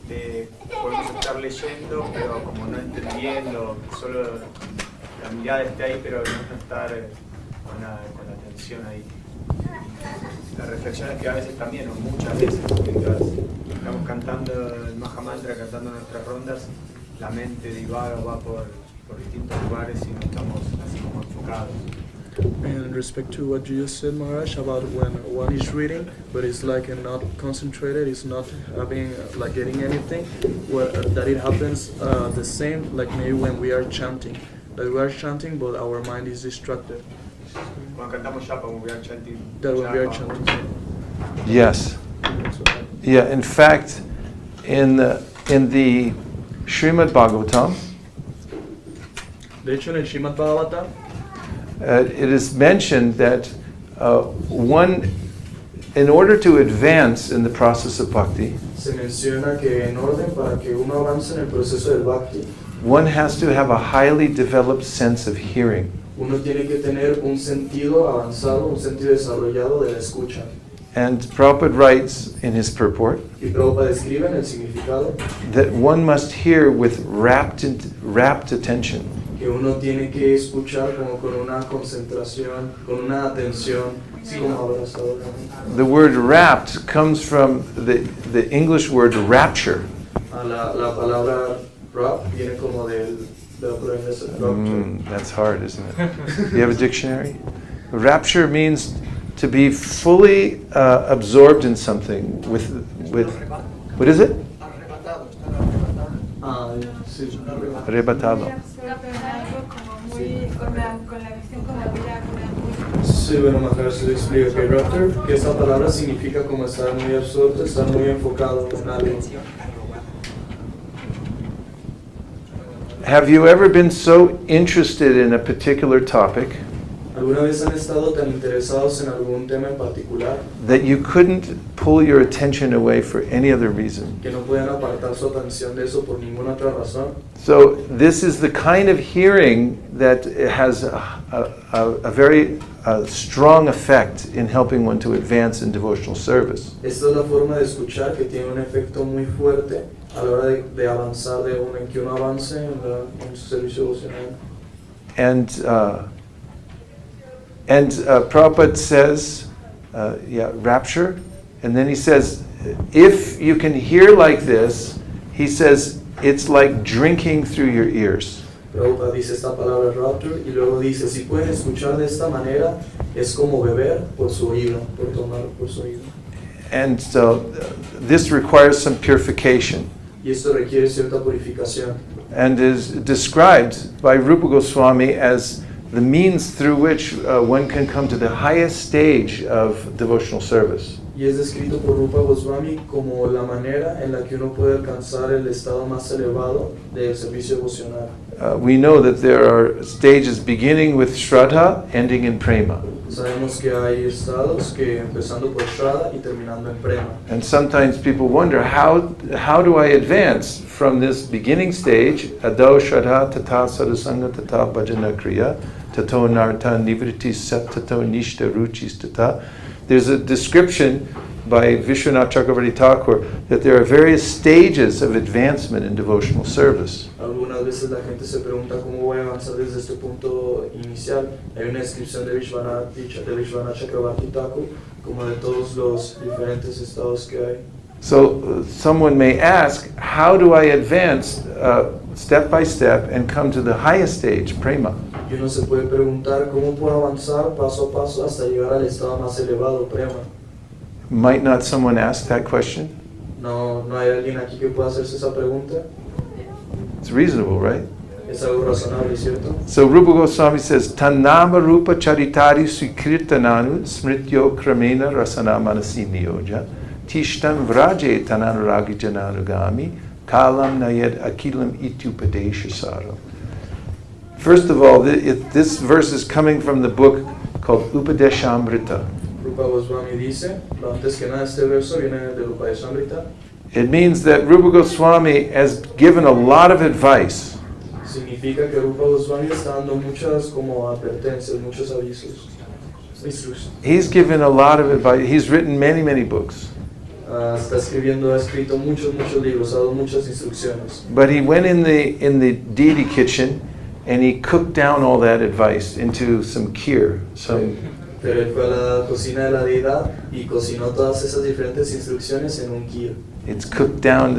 Speaker 3: de podemos estar leyendo, pero como no entendiendo, solo la mirada esté ahí, pero no estar con la atención ahí. La reflexión es que a veces también, o muchas veces, mientras estamos cantando el Mahamantra, cantando nuestras rondas, la mente divaga, va por distintos lugares y no estamos así como enfocados.
Speaker 2: In respect to what you just said, Maharaj, about when one is reading, but it's like not concentrated, it's not having like getting anything, that it happens the same like maybe when we are chanting. That we are chanting, but our mind is distracted.
Speaker 3: Cuando cantamos japa, when we are chanting.
Speaker 2: That when we are chanting.
Speaker 1: Yes. Yeah. In fact, in the Srimad Bhagavatam,
Speaker 2: De hecho, en el Srimad Bhagavatam,
Speaker 1: it is mentioned that one, in order to advance in the process of bhakti,
Speaker 2: se menciona que en orden para que uno avance en el proceso del bhakti,
Speaker 1: one has to have a highly developed sense of hearing.
Speaker 2: uno tiene que tener un sentido avanzado, un sentido desarrollado de la escucha.
Speaker 1: And Prabhupada writes in his purport
Speaker 2: Y Prabhupada describe en el significado
Speaker 1: that one must hear with rapt attention.
Speaker 2: que uno tiene que escuchar como con una concentración, con una atención, así como ahora está hablando.
Speaker 1: The word rapt comes from the English word rapture.
Speaker 2: La palabra Rap viene como de la palabra inglesa rapture.
Speaker 1: That's hard, isn't it? You have a dictionary? Rapture means to be fully absorbed in something with what is it?
Speaker 2: Ah, sí.
Speaker 1: Arrebatado.
Speaker 2: Sí, bueno, más claro se lo explico que rapture, que esa palabra significa como estar muy absorto, estar muy enfocado en algo.
Speaker 1: Have you ever been so interested in a particular topic
Speaker 2: ¿Alguna vez han estado tan interesados en algún tema en particular
Speaker 1: that you couldn't pull your attention away for any other reason?
Speaker 2: que no pueden apartar su atención de eso por ninguna otra razón?
Speaker 1: So this is the kind of hearing that has a very strong effect in helping one to advance in devotional service.
Speaker 2: Esta es la forma de escuchar que tiene un efecto muy fuerte a la hora de avanzar, en que uno avance en su servicio devocional.
Speaker 1: And Prabhupada says, rapture, and then he says, if you can hear like this, he says, it's like drinking through your ears.
Speaker 2: Prabhupada dice esta palabra rapture y luego dice, si pueden escuchar de esta manera, es como beber por su oído, por tomar por su oído.
Speaker 1: And so this requires some purification.
Speaker 2: Y esto requiere cierta purificación.
Speaker 1: And is described by Rupa Goswami as the means through which one can come to the highest stage of devotional service.
Speaker 2: Y es descrito por Rupa Goswami como la manera en la que uno puede alcanzar el estado más elevado del servicio devocional.
Speaker 1: We know that there are stages beginning with Shraddha, ending in Prema.
Speaker 2: Sabemos que hay estados que empezando por Shraddha y terminando en Prema.
Speaker 1: And sometimes people wonder, how do I advance from this beginning stage, Ado Shraddha Tata Sadhusanga Tata Bhajana Kriya, Tato Narta Nivriti Sat Tato Nishta Ruchis Tata. There's a description by Vishwanath Chakravarti Thakur that there are various stages of advancement in devotional service.
Speaker 2: Algunas veces la gente se pregunta cómo voy a avanzar desde este punto inicial. Hay una descripción de Vishwanath Chakravarti Thakur como de todos los diferentes estados que hay.
Speaker 1: So someone may ask, how do I advance step by step and come to the highest stage, Prema?
Speaker 2: Y uno se puede preguntar cómo puedo avanzar paso a paso hasta llegar al estado más elevado, Prema.
Speaker 1: Might not someone ask that question?
Speaker 2: No hay alguien aquí que pueda hacerse esa pregunta.
Speaker 1: It's reasonable, right?
Speaker 2: Es algo razonable, ¿cierto?
Speaker 1: So Rupa Goswami says, Tannama Rupa Charitari Sukirtananu Smrityo Kramena Rasana Manasi Niyoja Tishtam Vraje Tananuragi Jananugami Kalam Nayed Akilam Itupadesha Saro. First of all, this verse is coming from the book called Upadeshamrita.
Speaker 2: Rupa Goswami dice, antes que nada este verso viene de Upadeshamrita.
Speaker 1: It means that Rupa Goswami has given a lot of advice.
Speaker 2: Significa que Rupa Goswami está dando muchas como advertencias, muchos avisos, instrucciones.
Speaker 1: He's given a lot of advice. He's written many, many books.
Speaker 2: Ha escrito muchos libros, ha dado muchas instrucciones.
Speaker 1: But he went in the deity kitchen and he cooked down all that advice into some kheer,
Speaker 2: Pero él fue a la cocina de la deidad y cocinó todas esas diferentes instrucciones en un kheer.
Speaker 1: It's cooked down,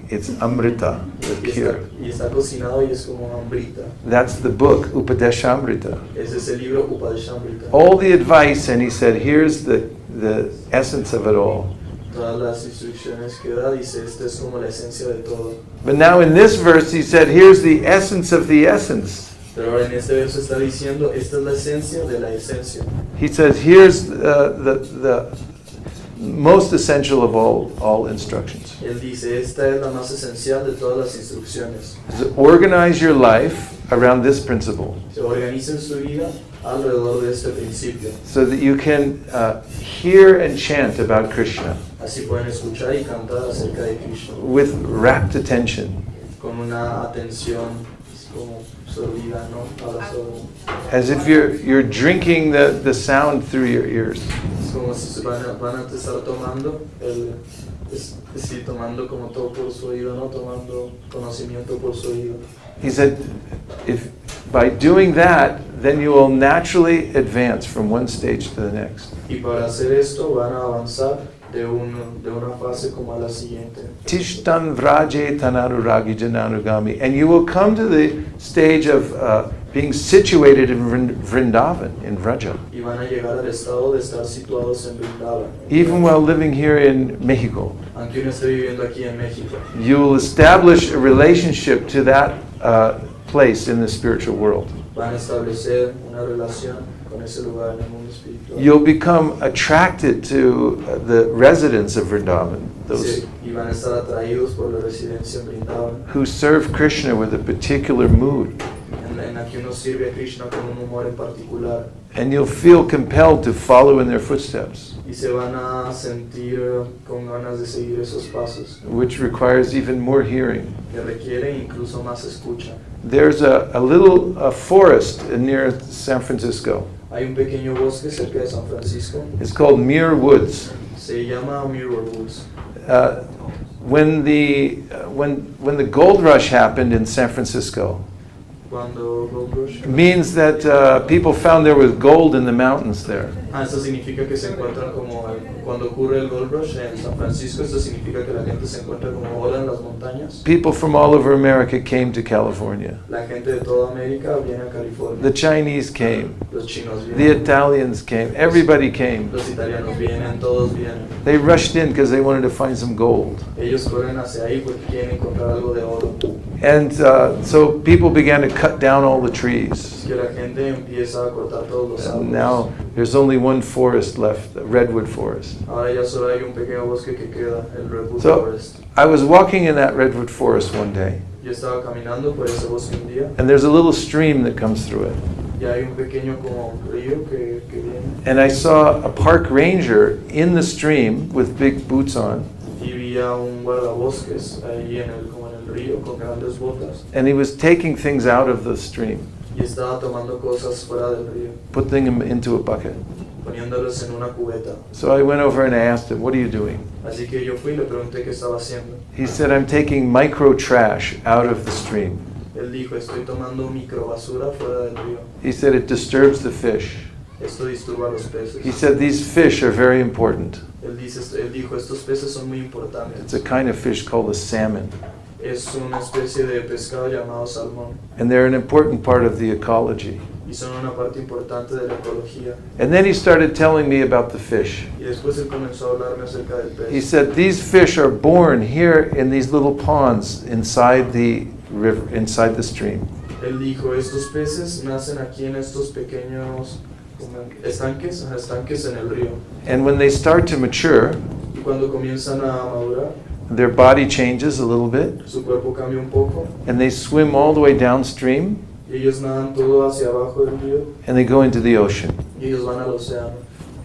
Speaker 1: it's amrita, the kheer.
Speaker 2: Y está cocinado y es como amrita.
Speaker 1: That's the book, Upadeshamrita.
Speaker 2: Ese es el libro Upadeshamrita.
Speaker 1: All the advice, and he said, here's the essence of it all.
Speaker 2: Todas las instrucciones que da, dice, esta es como la esencia de todo.
Speaker 1: But now in this verse, he said, here's the essence of the essence.
Speaker 2: Pero ahora en este verso está diciendo, esta es la esencia de la esencia.
Speaker 1: He says, here's the most essential of all instructions.
Speaker 2: Él dice, esta es la más esencial de todas las instrucciones.
Speaker 1: So organize your life around this principle
Speaker 2: Se organiza en su vida alrededor de este principio.
Speaker 1: so that you can hear and chant about Krishna
Speaker 2: Así pueden escuchar y cantar acerca de Krishna
Speaker 1: with rapt attention,
Speaker 2: con una atención como absorbida, ¿no?
Speaker 1: as if you're drinking the sound through your ears.
Speaker 2: Es como si se van a estar tomando tomando como todo por su oído, ¿no? Tomando conocimiento por su oído.
Speaker 1: He said, if by doing that, then you will naturally advance from one stage to the next.
Speaker 2: Y para hacer esto van a avanzar de una fase como a la siguiente.
Speaker 1: Tishtan vraje tanaruragi jananugami. And you will come to the stage of being situated in Vrindavan, in Vraja.
Speaker 2: Y van a llegar al estado de estar situados en Vrindavan.
Speaker 1: Even while living here in Mexico,
Speaker 2: Aunque uno esté viviendo aquí en México,
Speaker 1: you will establish a relationship to that place in the spiritual world.
Speaker 2: van a establecer una relación con ese lugar en el mundo espiritual.
Speaker 1: You'll become attracted to the residents of Vrindavan, those
Speaker 2: Sí, y van a estar atraídos por la residencia en Vrindavan,
Speaker 1: who serve Krishna with a particular mood.
Speaker 2: en la que uno sirve a Krishna con un humor en particular.
Speaker 1: And you'll feel compelled to follow in their footsteps,
Speaker 2: Y se van a sentir con ganas de seguir esos pasos,
Speaker 1: which requires even more hearing.
Speaker 2: que requieren incluso más escucha.
Speaker 1: There's a little forest near San Francisco.
Speaker 2: Hay un pequeño bosque cerca de San Francisco,
Speaker 1: It's called Muir Woods.
Speaker 2: se llama Mirror Woods.
Speaker 1: When the gold rush happened in San Francisco,
Speaker 2: Cuando Gold Rush.
Speaker 1: means that people found there was gold in the mountains there.
Speaker 2: Esto significa que se encuentran como cuando ocurre el Gold Rush en San Francisco. Esto significa que la gente se encuentra como oro en las montañas.
Speaker 1: People from all over America came to California.
Speaker 2: La gente de toda América viene a California.
Speaker 1: The Chinese came.
Speaker 2: Los chinos
Speaker 1: The
Speaker 2: vienen.
Speaker 1: Italians came. Everybody came.
Speaker 2: Los italianos vienen, todos vienen.
Speaker 1: They rushed in because they wanted to find some gold.
Speaker 2: Ellos corren hacia ahí porque quieren encontrar algo de oro.
Speaker 1: And so people began to cut down all the trees.
Speaker 2: Que la gente empieza a cortar todos los
Speaker 1: And
Speaker 2: árboles.
Speaker 1: now there's only one forest left, the redwood forest.
Speaker 2: Ahora ya solo hay un pequeño bosque que queda, el Redwood
Speaker 1: So
Speaker 2: Forest.
Speaker 1: I was walking in that redwood forest one day,
Speaker 2: Yo estaba caminando por ese bosque un día
Speaker 1: and there's a little stream that comes through it.
Speaker 2: y hay un pequeño como río que viene.
Speaker 1: And I saw a park ranger in the stream with big boots on,
Speaker 2: Y vi a un guardabosques ahí como en el río con grandes botas
Speaker 1: and he was taking things out of the stream,
Speaker 2: y estaba tomando cosas fuera del río,
Speaker 1: putting them into a bucket.
Speaker 2: poniéndolas en una cubeta.
Speaker 1: So I went over and I asked him, "What are you doing?"
Speaker 2: Así que yo fui y le pregunté qué estaba haciendo.
Speaker 1: He said, "I'm taking micro trash out of the stream."
Speaker 2: Él dijo, estoy tomando microbasura fuera del río.
Speaker 1: He said, "It disturbs the fish."
Speaker 2: Esto disturba a los peces.
Speaker 1: He said, "These fish are very important.
Speaker 2: Él dijo, estos peces son muy importantes.
Speaker 1: It's a kind of fish called a salmon,
Speaker 2: Es una especie de pescado llamado salmón
Speaker 1: and they're an important part of the ecology."
Speaker 2: y son una parte importante de la ecología.
Speaker 1: And then he started telling me about the fish.
Speaker 2: Y después él comenzó a hablarme acerca del pez.
Speaker 1: He said, "These fish are born here in these little ponds inside the river, inside the stream.
Speaker 2: Él dijo, estos peces nacen aquí en estos pequeños como estanques en el río.
Speaker 1: And when they start to mature,
Speaker 2: Y cuando comienzan a madurar,
Speaker 1: their body changes a little bit,
Speaker 2: su cuerpo cambia un poco
Speaker 1: and they swim all the way downstream,
Speaker 2: y ellos nadan todo hacia abajo del río
Speaker 1: and they go into the ocean.
Speaker 2: y ellos van al océano.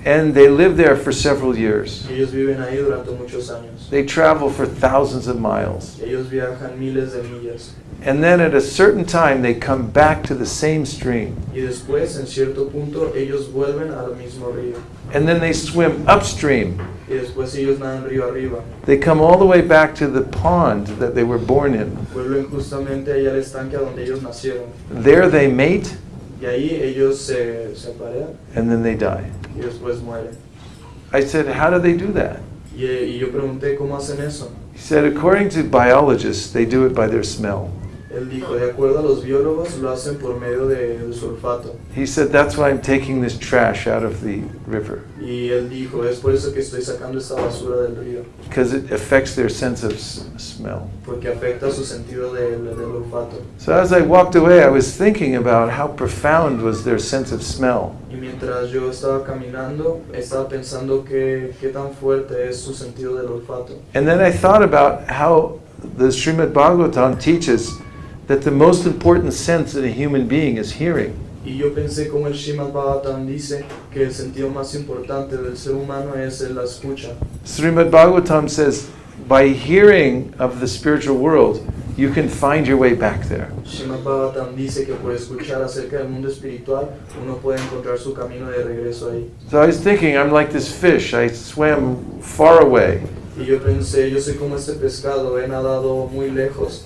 Speaker 1: And they live there for several years.
Speaker 2: Y ellos viven ahí durante muchos años.
Speaker 1: They travel for thousands of miles.
Speaker 2: Ellos viajan miles de millas.
Speaker 1: And then at a certain time, they come back to the same stream.
Speaker 2: Y después, en cierto punto, ellos vuelven al mismo río.
Speaker 1: And then they swim upstream.
Speaker 2: Y después ellos nadan río arriba.
Speaker 1: They come all the way back to the pond that they were born in.
Speaker 2: Vuelven justamente ahí al estanque a donde ellos nacieron.
Speaker 1: There they mate,
Speaker 2: Y ahí ellos se aparean
Speaker 1: and then they die.
Speaker 2: y después mueren.
Speaker 1: I said, "How do they do that?"
Speaker 2: Y yo pregunté cómo hacen eso.
Speaker 1: He said, "According to biologists, they do it by their smell."
Speaker 2: Él dijo, de acuerdo a los biólogos, lo hacen por medio de su olfato.
Speaker 1: He said, "That's why I'm taking this trash out of the river,
Speaker 2: Y él dijo, es por eso que estoy sacando esta basura del río,
Speaker 1: because it affects their sense of smell."
Speaker 2: porque afecta su sentido del olfato.
Speaker 1: So as I walked away, I was thinking about how profound was their sense of smell.
Speaker 2: Y mientras yo estaba caminando, estaba pensando qué tan fuerte es su sentido del olfato.
Speaker 1: And then I thought about how the Srimad Bhagavatam teaches that the most important sense in a human being is hearing.
Speaker 2: Y yo pensé como el Srimad Bhagavatam dice que el sentido más importante del ser humano es la escucha.
Speaker 1: Srimad Bhagavatam says, by hearing of the spiritual world, you can find your way back there.
Speaker 2: Srimad Bhagavatam dice que por escuchar acerca del mundo espiritual, uno puede encontrar su camino de regreso ahí.
Speaker 1: So I was thinking, I'm like this fish. I swam far away.
Speaker 2: Y yo pensé, yo soy como este pescado, he nadado muy lejos,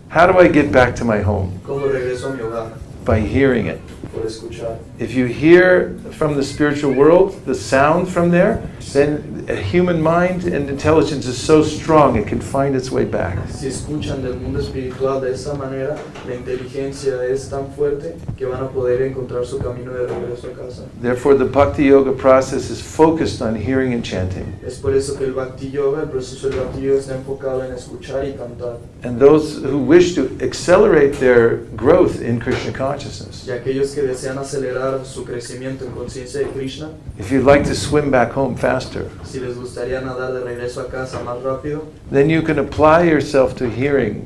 Speaker 1: How do I get back to my home?
Speaker 2: ¿cómo regreso a mi hogar?
Speaker 1: by hearing it.
Speaker 2: por escuchar.
Speaker 1: If you hear from the spiritual world, the sound from there, then a human mind and intelligence is so strong it can find its way back.
Speaker 2: Si escuchan del mundo espiritual de esa manera, la inteligencia es tan fuerte que van a poder encontrar su camino de regreso a casa.
Speaker 1: Therefore, the Bhakti Yoga process is focused on hearing and chanting.
Speaker 2: Es por eso que el Bhakti Yoga, el proceso del Bhakti Yoga está enfocado en escuchar y cantar.
Speaker 1: And those who wish to accelerate their growth in Krishna consciousness,
Speaker 2: Y aquellos que desean acelerar su crecimiento en conciencia de Krishna,
Speaker 1: if you'd like to swim back home faster,
Speaker 2: si les gustaría nadar de regreso a casa más rápido,
Speaker 1: then you can apply yourself to hearing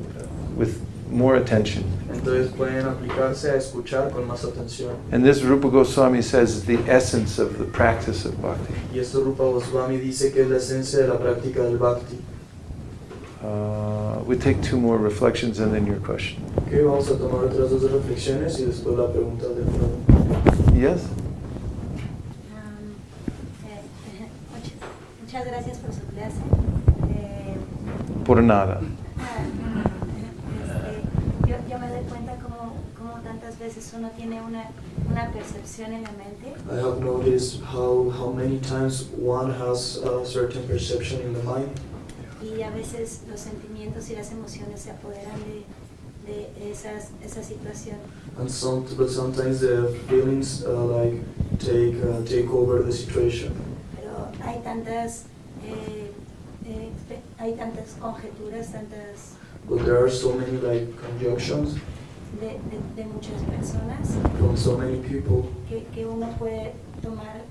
Speaker 1: with more attention.
Speaker 2: entonces pueden aplicarse a escuchar con más atención.
Speaker 1: And this Rupa Goswami says is the essence of the practice of bhakti.
Speaker 2: Y esto Rupa Goswami dice que es la esencia de la práctica del Bhakti.
Speaker 1: We take two more reflections and then your question.
Speaker 2: Ok, vamos a tomar otras dos reflexiones y después la pregunta de Frodo.
Speaker 1: Yes?
Speaker 4: Muchas gracias por su clase.
Speaker 1: Por nada.
Speaker 4: Yo me doy cuenta como tantas veces uno tiene una percepción en la mente
Speaker 2: I have noticed how many times one has a certain perception in the mind,
Speaker 4: y a veces los sentimientos y las emociones se apoderan de esa situación.
Speaker 2: but sometimes the feelings take over the situation.
Speaker 4: Pero hay tantas conjeturas, tantas
Speaker 2: But there are so many conjunctions
Speaker 4: de muchas personas
Speaker 2: from so many people
Speaker 4: que uno puede tomar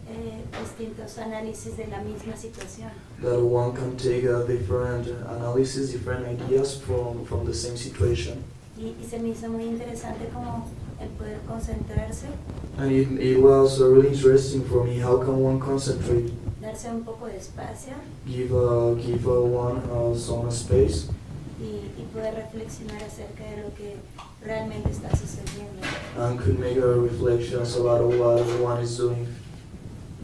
Speaker 4: distintos análisis de la misma situación.
Speaker 2: that one can take a different analysis, different ideas from the same situation.
Speaker 4: Y se me hizo muy interesante como el poder concentrarse,
Speaker 2: And it was really interesting for me. How can one concentrate,
Speaker 4: darse un poco de espacio
Speaker 2: give one some space,
Speaker 4: y poder reflexionar acerca de lo que realmente está sucediendo.
Speaker 2: and could make a reflections about what one is doing.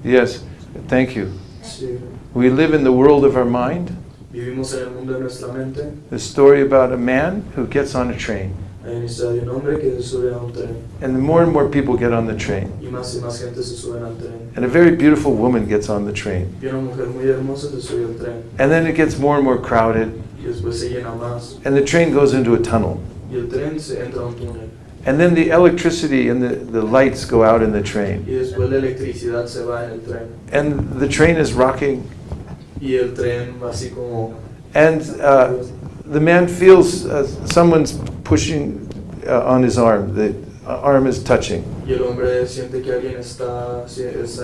Speaker 1: Yes, thank you.
Speaker 2: Sí.
Speaker 1: We live in the world of our mind.
Speaker 2: Vivimos en el mundo de nuestra mente.
Speaker 1: The story about a man who gets on a train.
Speaker 2: Hay una historia de un hombre que se sube a un tren
Speaker 1: And more people get on the train.
Speaker 2: y más gente se suben al tren.
Speaker 1: And a very beautiful woman gets on the train.
Speaker 2: Y una mujer muy hermosa se sube al tren
Speaker 1: And then it gets more and more crowded.
Speaker 2: y después se llena más
Speaker 1: And the train goes into a tunnel.
Speaker 2: y el tren se entra a un túnel
Speaker 1: And then the electricity and the lights go out in the train.
Speaker 2: y después la electricidad se va en el tren
Speaker 1: And the train is rocking.
Speaker 2: y el tren así como
Speaker 1: And the man feels someone's pushing on his arm. The arm is touching.
Speaker 2: y el hombre siente que alguien está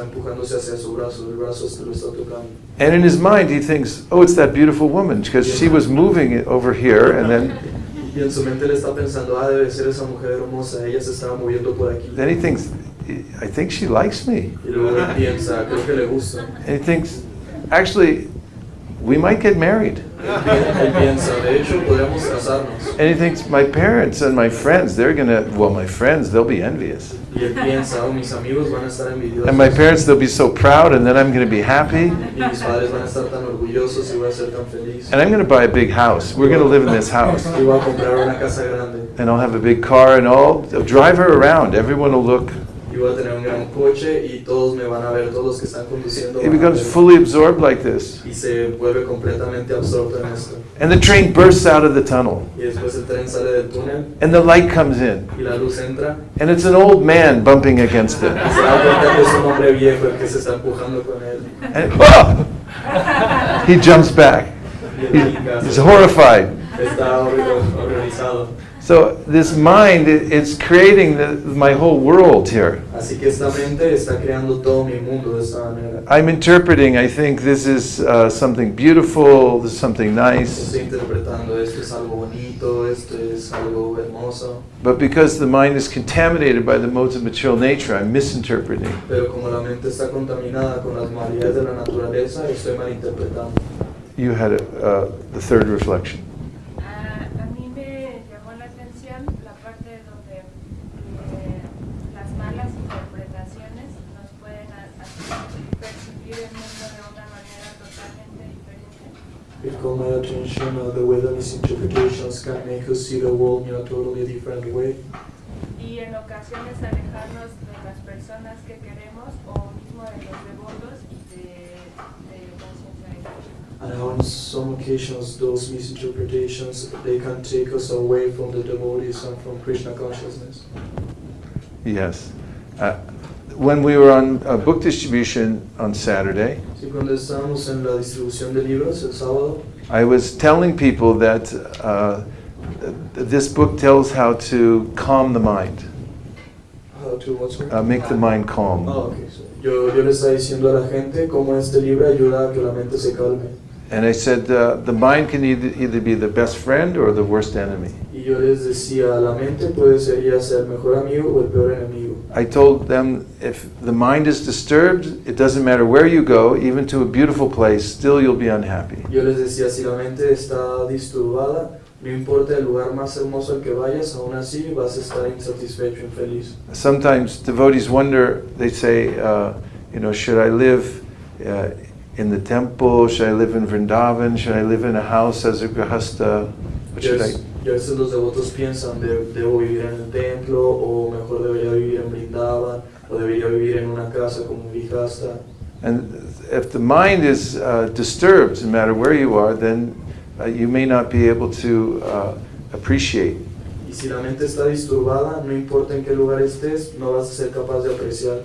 Speaker 2: empujándose hacia su brazo, el brazo lo está tocando.
Speaker 1: And in his mind he thinks, oh, it's that beautiful woman, because she was moving it over here and then
Speaker 2: Y en su mente le está pensando, debe ser esa mujer hermosa, ella se estaba moviendo por aquí.
Speaker 1: he thinks, I think she likes me.
Speaker 2: Y luego él piensa, creo que le gusta.
Speaker 1: And he thinks, actually, we might get married.
Speaker 2: Él piensa, de hecho, podríamos casarnos.
Speaker 1: And he thinks, my parents and my friends, my friends, they'll be envious.
Speaker 2: Y él piensa, mis amigos van a estar envidiosos.
Speaker 1: And my parents, they'll be so proud, and then I'm going to be happy.
Speaker 2: Y mis padres van a estar tan orgullosos y voy a ser tan feliz.
Speaker 1: And I'm going to buy a big house. We're going to live in this house.
Speaker 2: Y voy a comprar una casa grande.
Speaker 1: And I'll have a big car, and I'll drive her around. Everyone will look.
Speaker 2: Y voy a tener un gran coche y todos me van a ver, todos los que están conduciendo.
Speaker 1: He
Speaker 2: van a
Speaker 1: becomes
Speaker 2: ver.
Speaker 1: fully absorbed like this.
Speaker 2: Y se vuelve completamente absorto en esto.
Speaker 1: And the train bursts out of the tunnel.
Speaker 2: Y después el tren sale del túnel
Speaker 1: And the light comes in.
Speaker 2: y la luz entra.
Speaker 1: And it's an old man bumping against it.
Speaker 2: Y se da cuenta que es un hombre viejo el que se está empujando con él.
Speaker 1: And oh! He jumps back.
Speaker 2: Y él brinca,
Speaker 1: He's horrified.
Speaker 2: está horrorizado.
Speaker 1: So this mind, it's creating my whole world here.
Speaker 2: Así que esta mente está creando todo mi mundo de esta manera.
Speaker 1: I'm interpreting, I think this is something beautiful, this is something nice.
Speaker 2: Estoy interpretando, esto es algo bonito, esto es algo hermoso.
Speaker 1: But because the mind is contaminated by the modes of material nature, I'm misinterpreting.
Speaker 2: Pero como la mente está contaminada con las maravillas de la naturaleza, estoy malinterpretando.
Speaker 1: You had the third reflection.
Speaker 5: A mí me llamó la atención la parte donde las malas interpretaciones nos pueden hacer percibir el mundo de una manera totalmente diferente.
Speaker 2: It caught my attention the way that misinterpretations can make us see the world in a totally different way.
Speaker 5: y en ocasiones alejarnos de las personas que queremos o mismo de los devotos y de conciencia de Krishna.
Speaker 2: And on some occasions, those misinterpretations, they can take us away from the devotees and from Krishna consciousness.
Speaker 1: Yes. When we were on book distribution on Saturday,
Speaker 2: Sí, cuando estábamos en la distribución de libros el sábado,
Speaker 1: I was telling people that this book tells how to calm the mind,
Speaker 2: how to what's it?
Speaker 1: make the mind calm.
Speaker 2: Okay. So, yo le estaba diciendo a la gente cómo este libro ayuda a que la mente se calme.
Speaker 1: And I said the mind can either be the best friend or the worst enemy.
Speaker 2: Y yo les decía, la mente puede ser ya sea el mejor amigo o el peor enemigo.
Speaker 1: I told them if the mind is disturbed, it doesn't matter where you go, even to a beautiful place, still you'll be unhappy.
Speaker 2: Yo les decía, si la mente está disturbada, no importa el lugar más hermoso al que vayas, aún así vas a estar insatisfecho, infeliz.
Speaker 1: Sometimes devotees wonder, they say, should I live in the temple? Should I live in Vrindavan? Should I live in a house as a grihasta? What should I?
Speaker 2: Y a veces los devotos piensan, ¿debo vivir en el templo? ¿O mejor debería vivir en Vrindavan? ¿O debería vivir en una casa como grihasta?
Speaker 1: And if the mind is disturbed, no matter where you are, then you may not be able to appreciate.
Speaker 2: Y si la mente está disturbada, no importa en qué lugar estés, no vas a ser capaz de apreciar.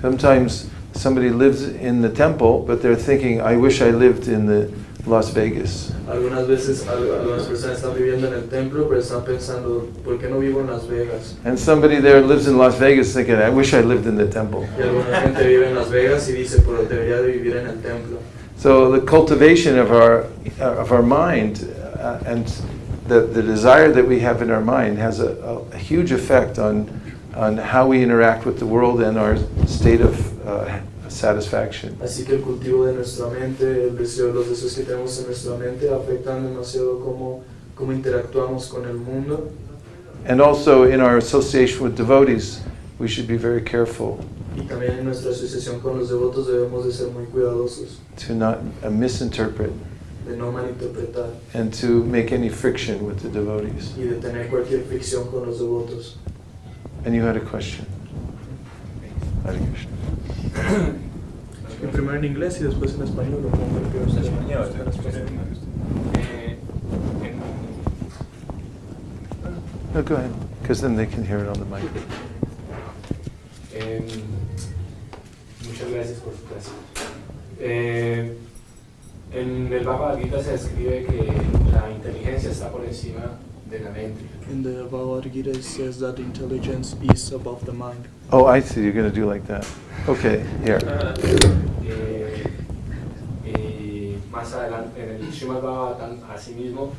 Speaker 1: Sometimes somebody lives in the temple, but they're thinking, I wish I lived in the Las Vegas.
Speaker 2: Algunas veces algunas personas están viviendo en el templo, pero están pensando, ¿por qué no vivo en Las Vegas?
Speaker 1: And somebody there lives in Las Vegas thinking, I wish I lived in the temple.
Speaker 2: Y alguna gente vive en Las Vegas y dice, pero debería de vivir en el templo.
Speaker 1: So the cultivation of our mind and the desire that we have in our mind has a huge effect on how we interact with the world and our state of satisfaction.
Speaker 2: Así que el cultivo de nuestra mente, el deseo, los deseos que tenemos en nuestra mente afectan demasiado cómo interactuamos con el mundo.
Speaker 1: And also in our association with devotees, we should be very careful
Speaker 2: Y también en nuestra asociación con los devotos debemos de ser muy cuidadosos,
Speaker 1: to not misinterpret
Speaker 2: de no malinterpretar
Speaker 1: and to make any friction with the devotees.
Speaker 2: y de tener cualquier fricción con los devotos.
Speaker 1: And you had a question. Hare Krishna.
Speaker 2: Primero en inglés y después en español.
Speaker 1: No, go ahead, because then they can hear it on the mic.
Speaker 6: Muchas gracias por su clase. En el Bhagavad Gita se describe que la inteligencia está por encima de la mente.
Speaker 2: In the Bhagavad Gita it says that intelligence is above the mind.
Speaker 1: Oh, I see, you're going to do like that. Okay, here.
Speaker 6: Y más adelante, en el Srimad Bhagavatam, asimismo,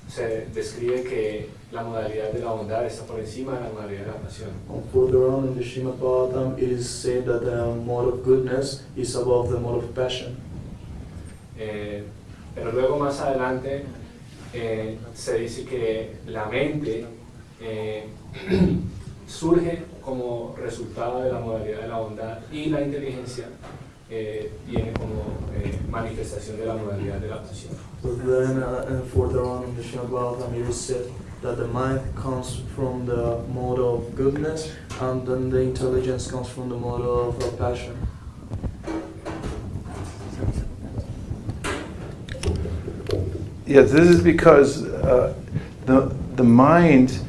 Speaker 6: se describe que la modalidad de la bondad está por encima de la modalidad de la pasión.
Speaker 2: Further on in the Srimad Bhagavatam, it is said that the mode of goodness is above the mode of passion.
Speaker 6: Pero luego más adelante se dice que la mente surge como resultado de la modalidad de la bondad y la inteligencia viene como manifestación de la modalidad de la pasión.
Speaker 2: But then further on in the Srimad Bhagavatam, it is said that the mind comes from the mode of goodness and then the intelligence comes from the mode of passion.
Speaker 1: Yes, this is because the mind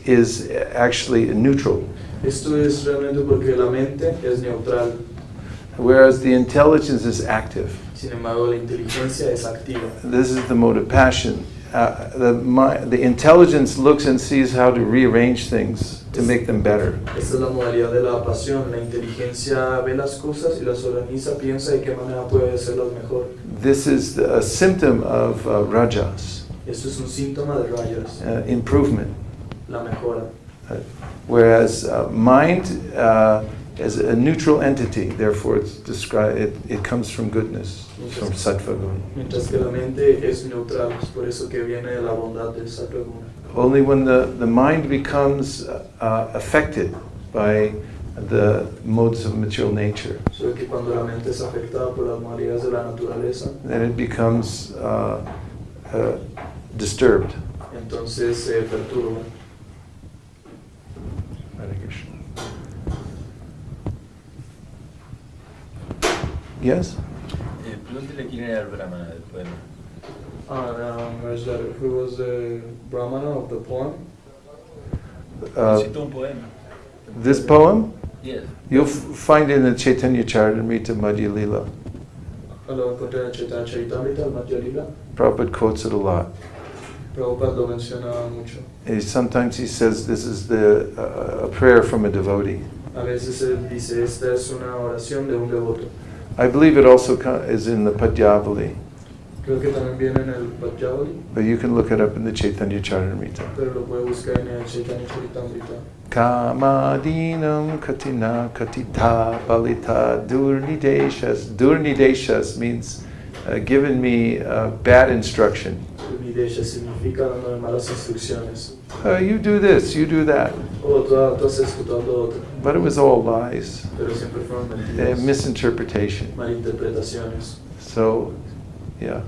Speaker 1: is actually neutral,
Speaker 2: Esto es realmente porque la mente es neutral,
Speaker 1: whereas the intelligence is active.
Speaker 2: sin embargo la inteligencia es activa.
Speaker 1: This is the mode of passion. The intelligence looks and sees how to rearrange things to make them better.
Speaker 2: Esta es la modalidad de la pasión. La inteligencia ve las cosas y las organiza, piensa de qué manera puede hacerlas mejor.
Speaker 1: This is a symptom of rajas,
Speaker 2: Esto es un síntoma de rajas,
Speaker 1: improvement.
Speaker 2: la mejora.
Speaker 1: Whereas mind is a neutral entity, therefore it comes from goodness, from sattva guna.
Speaker 2: Mientras que la mente es neutral, es por eso que viene de la bondad del sattva guna.
Speaker 1: Only when the mind becomes affected by the modes of material nature,
Speaker 2: Solo que cuando la mente es afectada por las modalidades de la naturaleza,
Speaker 1: then it becomes disturbed.
Speaker 2: entonces se perturba.
Speaker 1: Hare Krishna. Yes?
Speaker 7: Pregúntele quién era el brahmana del poema.
Speaker 2: Who was the brahmana of the poem?
Speaker 7: Citó un poema.
Speaker 1: This poem?
Speaker 7: Yes.
Speaker 1: You'll find it in the Chaitanya Charitamrita Madhya Lila.
Speaker 2: Lo encontré en Chaitanya Charitamrita, el Madhya Lila.
Speaker 1: Prabhupada quotes it a lot.
Speaker 2: Prabhupada lo menciona mucho.
Speaker 1: Sometimes he says this is a prayer from a devotee.
Speaker 2: A veces él dice, esta es una oración de un devoto.
Speaker 1: I believe it also is in the Padyavali,
Speaker 2: Creo que también viene en el Padyavali,
Speaker 1: but you can look it up in the Chaitanya Charitamrita.
Speaker 2: pero lo puede buscar en el Chaitanya Charitamrita.
Speaker 1: Kamadinam katina katita balita durnideshas. Durnideshas means given me bad instruction.
Speaker 2: Videsha significa dándole malas instrucciones.
Speaker 1: You do this, you do that.
Speaker 2: Oh, tú haces esto, tú haces lo otro.
Speaker 1: But it was all lies,
Speaker 2: Pero siempre fueron mentiras,
Speaker 1: misinterpretation.
Speaker 2: malinterpretaciones.
Speaker 1: So, yeah,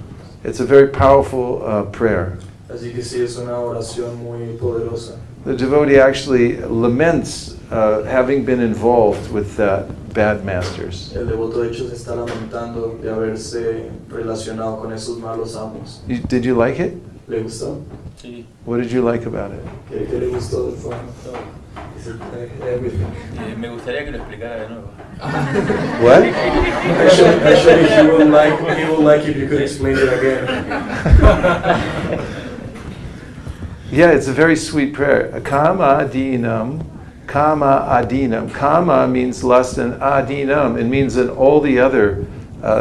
Speaker 1: it's a very powerful prayer.
Speaker 2: Así que sí, es una oración muy poderosa.
Speaker 1: The devotee actually laments having been involved with bad masters.
Speaker 2: El devoto de hecho se está lamentando de haberse relacionado con esos malos amos.
Speaker 1: Did you like it?
Speaker 2: ¿Le gustó?
Speaker 7: Sí.
Speaker 1: What did you like about it?
Speaker 2: ¿Qué le gustó del poema? Everything.
Speaker 7: Me gustaría que lo explicara de nuevo.
Speaker 1: What?
Speaker 2: Actually, he would like if you could explain it again.
Speaker 1: Yeah, it's a very sweet prayer. Kama adinam, kama adinam. Kama means lust, and adinam, it means in all the other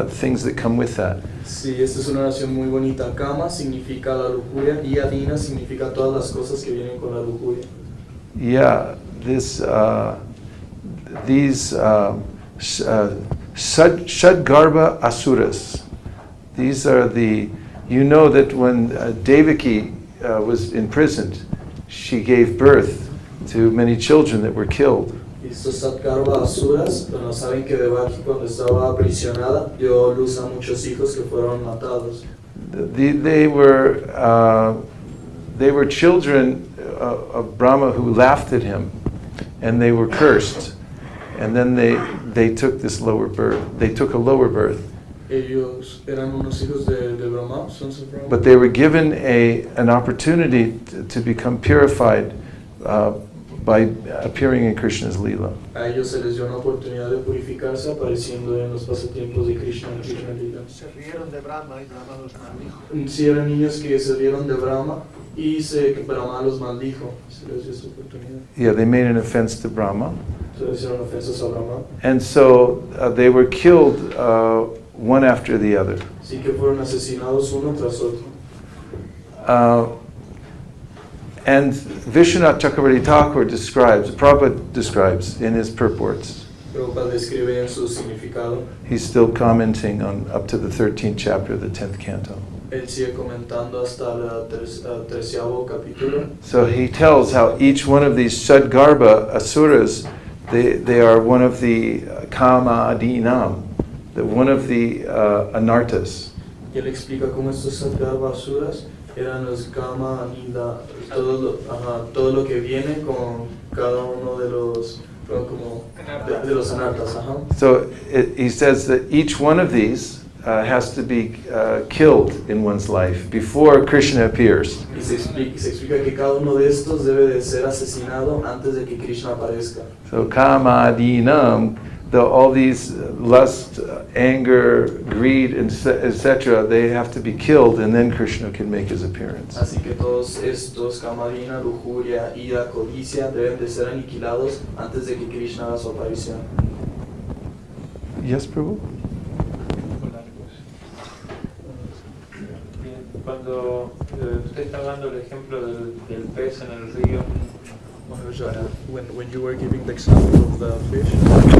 Speaker 1: things that come with that.
Speaker 2: Sí, esta es una oración muy bonita. Kama significa la lujuria y adina significa todas las cosas que vienen con la lujuria.
Speaker 1: Yeah, these Shadgarbha Asuras. These are you know that when Devaki was imprisoned, she gave birth to many children that were killed.
Speaker 2: Estos Shadgarbha Asuras, no saben que Devaki cuando estaba aprisionada dio luz a muchos hijos que fueron matados.
Speaker 1: They were children of Brahma who laughed at him, and they were cursed. And then they took this lower birth. They took a lower birth.
Speaker 2: Ellos eran unos hijos de Brahma, sons of Brahma.
Speaker 1: But they were given an opportunity to become purified by appearing in Krishna's Leela.
Speaker 2: A ellos se les dio una oportunidad de purificarse apareciendo en los pasatiempos de Krishna en Krishna Lila.
Speaker 8: Se rieron de Brahma y Brahma los maldijo.
Speaker 2: Sí, eran niños que se rieron de Brahma y Brahma los maldijo. Se les dio esa oportunidad.
Speaker 1: Yeah, they made an offense to Brahma.
Speaker 2: Se les hicieron ofensas a Brahma.
Speaker 1: And so they were killed one after the other.
Speaker 2: Así que fueron asesinados uno tras otro.
Speaker 1: And Vishwanath Chakravarti Thakur Prabhupada describes in his purports.
Speaker 2: Prabhupada describe en su significado.
Speaker 1: He's still commenting on up to the 13th chapter of the 10th canto.
Speaker 2: Él sigue comentando hasta el 13º capítulo.
Speaker 1: So he tells how each one of these Shadgarbha Asuras, they are one of the Kama Adinam, one of the Anartas.
Speaker 2: Y él explica cómo estos Shadgarbha Asuras eran los Kama Anida, todo lo que viene con cada uno de los de los anartas.
Speaker 1: So he says that each one of these has to be killed in one's life before Krishna appears.
Speaker 2: Y se explica que cada uno de estos debe de ser asesinado antes de que Krishna aparezca.
Speaker 1: So Kama Adinam, all these lust, anger, greed, etc., they have to be killed, and then Krishna can make his appearance.
Speaker 2: Así que todos estos, camarina, lujuria, ira, codicia, deben de ser aniquilados antes de que Krishna haga su aparición.
Speaker 1: Yes, Prabhu?
Speaker 9: Cuando usted está dando el ejemplo del pez en el río,
Speaker 2: When you were giving the example of the fish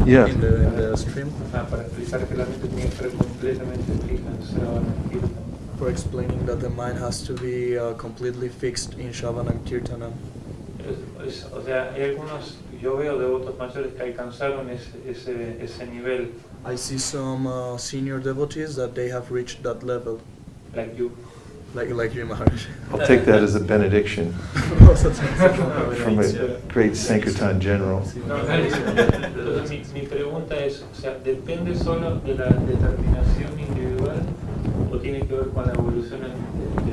Speaker 1: Yeah.
Speaker 2: in the stream,
Speaker 9: para explicar que la mente tiene que estar completamente fija en Sravana Kirtana.
Speaker 2: for explaining that the mind has to be completely fixed in Shravana and Kirtana.
Speaker 9: O sea, hay algunos, yo veo devotos mayores que alcanzaron ese nivel,
Speaker 2: I see some senior devotees that they have reached that level,
Speaker 9: like you.
Speaker 2: Like your Maharaj.
Speaker 1: I'll take that as a benediction from a great Sankirtan general.
Speaker 9: No, entonces mi pregunta es, o sea, ¿depende solo de la determinación individual o tiene que ver con la evolución de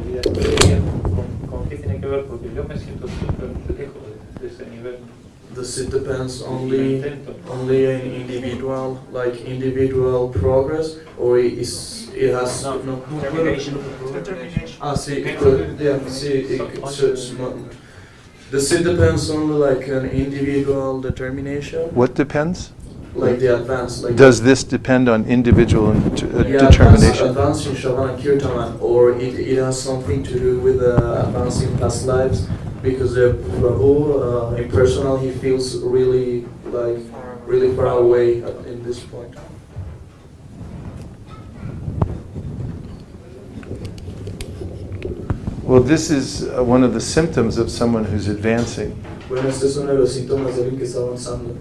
Speaker 9: vida espiritual? ¿Con qué tiene que ver? Porque yo me siento súper lejos de ese nivel.
Speaker 2: Does it depends only in individual progress, or it has no
Speaker 3: Determination.
Speaker 2: sí, does it depends on like an individual determination?
Speaker 1: What depends?
Speaker 2: Like the advance, like
Speaker 1: Does this depend on individual
Speaker 2: yeah,
Speaker 1: determination?
Speaker 2: advance in Shravan and Kirtan, or it has something to do with advance in past lives? Because Prabhu, in personal, he feels really far away in this point.
Speaker 1: Well, this is one of the symptoms of someone who's advancing.
Speaker 2: Bueno, este es uno de los síntomas de alguien que está avanzando.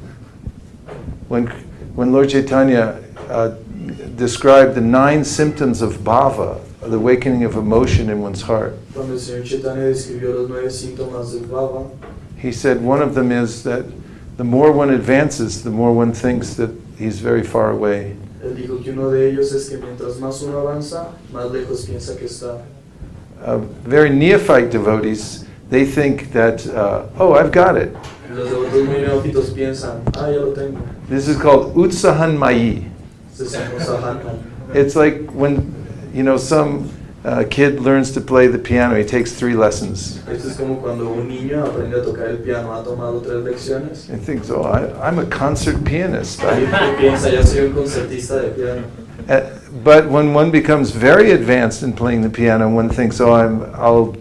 Speaker 1: When Lord Chaitanya described the 9 symptoms of bhava, the awakening of emotion in one's heart,
Speaker 2: Cuando el Señor Chaitanya describió los 9 síntomas del bhava,
Speaker 1: he said one of them is that the more one advances, the more one thinks that he's very far away.
Speaker 2: él dijo que uno de ellos es que mientras más uno avanza, más lejos piensa que está.
Speaker 1: Very neophyte devotees, they think that, oh, I've got it.
Speaker 2: Los devotos muy neófitos piensan, ya lo tengo.
Speaker 1: This is called utsahan mayi.
Speaker 2: Se llama sahaja.
Speaker 1: It's like when, some kid learns to play the piano, he takes 3 lessons.
Speaker 2: Esto es como cuando un niño aprende a tocar el piano, ha tomado 3 lecciones.
Speaker 1: And thinks, oh, I'm a concert pianist.
Speaker 2: Y piensa, ya soy un concertista de piano.
Speaker 1: But when one becomes very advanced in playing the piano, one thinks, oh,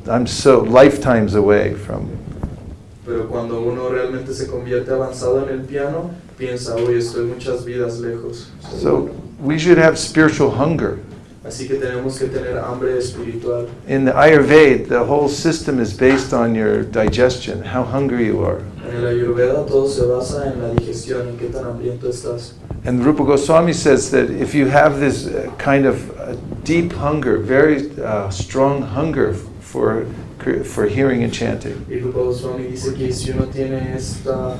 Speaker 1: I'm so lifetimes away from.
Speaker 2: Pero cuando uno realmente se convierte avanzado en el piano, piensa, oye, estoy muchas vidas lejos.
Speaker 1: So we should have spiritual hunger.
Speaker 2: Así que tenemos que tener hambre espiritual.
Speaker 1: In the Ayurveda, the whole system is based on your digestion, how hungry you are.
Speaker 2: En el Ayurveda todo se basa en la digestión, en qué tan hambriento estás.
Speaker 1: And Rupa Goswami says that if you have this kind of deep hunger, very strong hunger for hearing and chanting,
Speaker 2: Y Rupa Goswami dice que si uno tiene esta